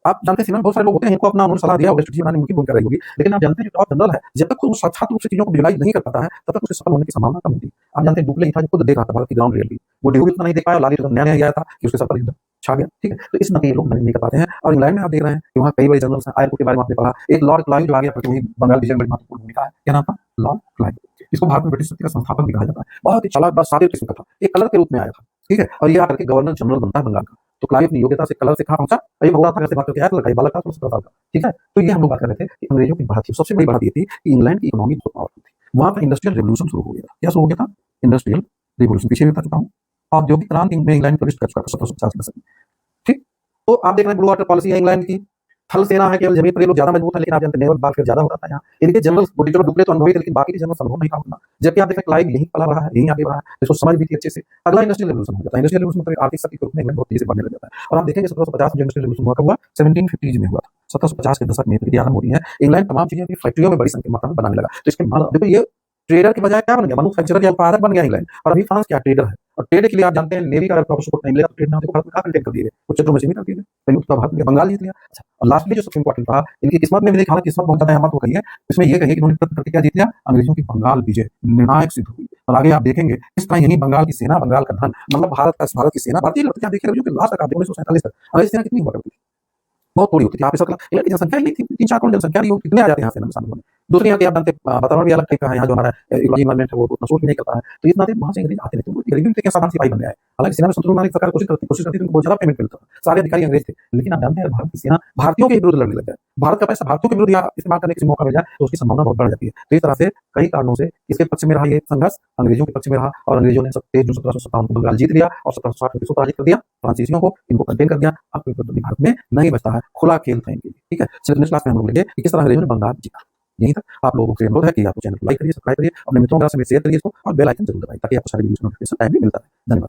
आप जानते हैं सीमा में बहुत सारे लोग होते हैं, इनको अपना उन्होंने सलाह दिया और स्ट्रेटजी बनाने में उनकी भूमिका रही होगी, लेकिन आप जानते हैं जो टॉप जनरल है, जब तक वो साक्षात रूप से चीजों को विजुलाइज नहीं कर पाता है तब तक उसे सफल होने की संभावना कम होती है। आप जानते हैं डुप्ले ही था जो खुद देख रहा था भारत की ग्राउंड रियलिटी। वो डेहू भी उतना नहीं देख पाया, लाली तो नया नया आया था कि उसके सर पर युद्ध छा गया। ठीक है, तो इस नतीजे लोग नहीं कर पाते हैं। और इंग्लैंड में आप देख रहे हैं कि वहाँ कई बड़े जनरल्स हैं। आयरकुट के बारे में आपने पढ़ा, एक लॉर्ड क्लाइव जो आ गया प्रतिनिधि बंगाल विजय में बड़ी महत्वपूर्ण भूमिका है। क्या नाम था? Lord Clive. इसको भारत में ब्रिटिश शक्ति का संस्थापक भी कहा जाता है। बहुत ही चालाक, बड़ा सादे किस्म का था, एक कलर के रूप में आया था। ठीक है, और ये आकर के गवर्नर जनरल बनता है बंगाल का। तो क्लाइव अपनी योग्यता से कलर से कहाँ पहुंचा? ये भगोड़ा था, बात करके आया, लड़का बालक था, 16 साल का। ठीक है, तो ये हम लोग बात कर रहे थे कि अंग्रेजों की बढ़त थी, सबसे बड़ी बढ़त ये थी कि इंग्लैंड की इकोनॉमी बहुत पावरफुल थी। वहां पर इंडस्ट्रियल रेवोल्यूशन शुरू हो गया था। क्या शुरू हो गया था? Industrial revolution. पीछे भी बता चुका हूँ। औद्योगिक क्रांति में इंग्लैंड प्रवेश कर चुका था 1750 में। ठीक, तो आप देख रहे हैं ब्लू वाटर पॉलिसी है इंग्लैंड की। थल सेना है, केवल जमीन पर ये लोग ज्यादा मजबूत है, लेकिन आप जानते हैं नेवल बाल ज्यादा होता था यहाँ। इनके जनरल डुप्ले तो अनुभवी थे, लेकिन बाकी के जनरल संभव नहीं था उतना। जबकि आप देख रहे हैं क्लाइव यहीं पला रहा है, यहीं आगे बढ़ा है, इसको समझ भी थी अच्छे से। अगला इंडस्ट्रियल रेवोल्यूशन हो जाता है। इंडस्ट्रियल रेवोल्यूशन मतलब आर्थिक शक्ति के रूप में इंग्लैंड बहुत तेजी से बढ़ने लग जाता है। और आप देखेंगे 1750 में इंडस्ट्रियल रेवोल्यूशन हुआ, कब हुआ? 1750 में हुआ था। 1750 के दशक में आरंभ होती है। इंग्लैंड तमाम चीजें अपनी फैक्ट्रियों में बड़ी संख्या मात्रा में बनाने लगा। तो इसके देखो ये ट्रेडर के बजाय क्या बन गया? मैन्युफैक्चरर या उत्पादक बन गया इंग्लैंड। और अभी फ्रांस क्या ट्रेडर है। और ट्रेड के लिए आप जानते हैं नेवी का अगर प्रॉपर सपोर्ट नहीं मिलेगा तो ट्रेड ना देखो भारत में कहाँ कंटेन कर दिए गए, कुछ क्षेत्रों में सीमित कर दिए गए। पहले उत्तर भारत में बंगाल जीत लिया। अच्छा, और लास्टली जो सबसे इंपॉर्टेंट था, इनकी किस्मत में भी देखा, किस्मत बहुत ज्यादा अहमत हो गई है। इसमें यह कहिए कि उन्होंने करके क्या जीत लिया? अंग्रेजों की बंगाल विजय निर्णायक सिद्ध हुई। और आगे आप देखेंगे इस तरह यही बंगाल की सेना, बंगाल का धन, मतलब भारत की सेना, भारतीय लड़कियां देखिए लास्ट तक आप 1947 तक अंग्रेज सेना कितनी हुआ करती थी? बहुत थोड़ी होती थी। आप इनकी जनसंख्या ही नहीं थी, 3-4 करोड़ जनसंख्या नहीं होती, कितने आ जाते हैं यहाँ से शामिल होने। दूसरी यहाँ की आप जानते हैं वातावरण भी अलग टाइप का है। यहाँ जो हमारा इन्वायरमेंट है वो उतना सूट भी नहीं करता है। तो इतना वहां से अंग्रेज आते नहीं, तो गरीबी में साधारण सिपाही बन गया है। हालांकि सेना में संतुलन बनाने की सरकार कोशिश करती थी, उनको बहुत ज्यादा पेमेंट मिलता था, सारे अधिकारी अंग्रेज थे। लेकिन आप जानते हैं भारत की सेना भारतीयों के विरुद्ध लड़ने लग जाए, भारत का पैसा भारतीयों के विरुद्ध इस्तेमाल करने का मौका मिल जाए तो उसकी संभावना बहुत बढ़ जाती है। तो इस तरह से कई कारणों से किसके पक्ष में रहा ये संघर्ष? अंग्रेजों के पक्ष में रहा। और अंग्रेजों ने 23 जून 1757 को बंगाल जीत लिया और 1760 में पराजित कर दिया फ्रांसीसियों को, इनको कंटेन कर दिया। अब कोई भारत में नहीं बचता है, खुला खेल था इनके लिए। ठीक है, चलिए नेक्स्ट क्लास में हम लोग लेंगे कि किस तरह अंग्रेजों ने बंगाल जीता। यहीं तक आप लोगों से अनुरोध है कि आप चैनल को लाइक करिए, सब्सक्राइब करिए, अपने मित्रों के साथ शेयर करिए इसको और बेल आइकन जरूर दबाइए ताकि आपको सारी वीडियो नोटिफिकेशन टाइम भी मिलता है। धन्यवाद।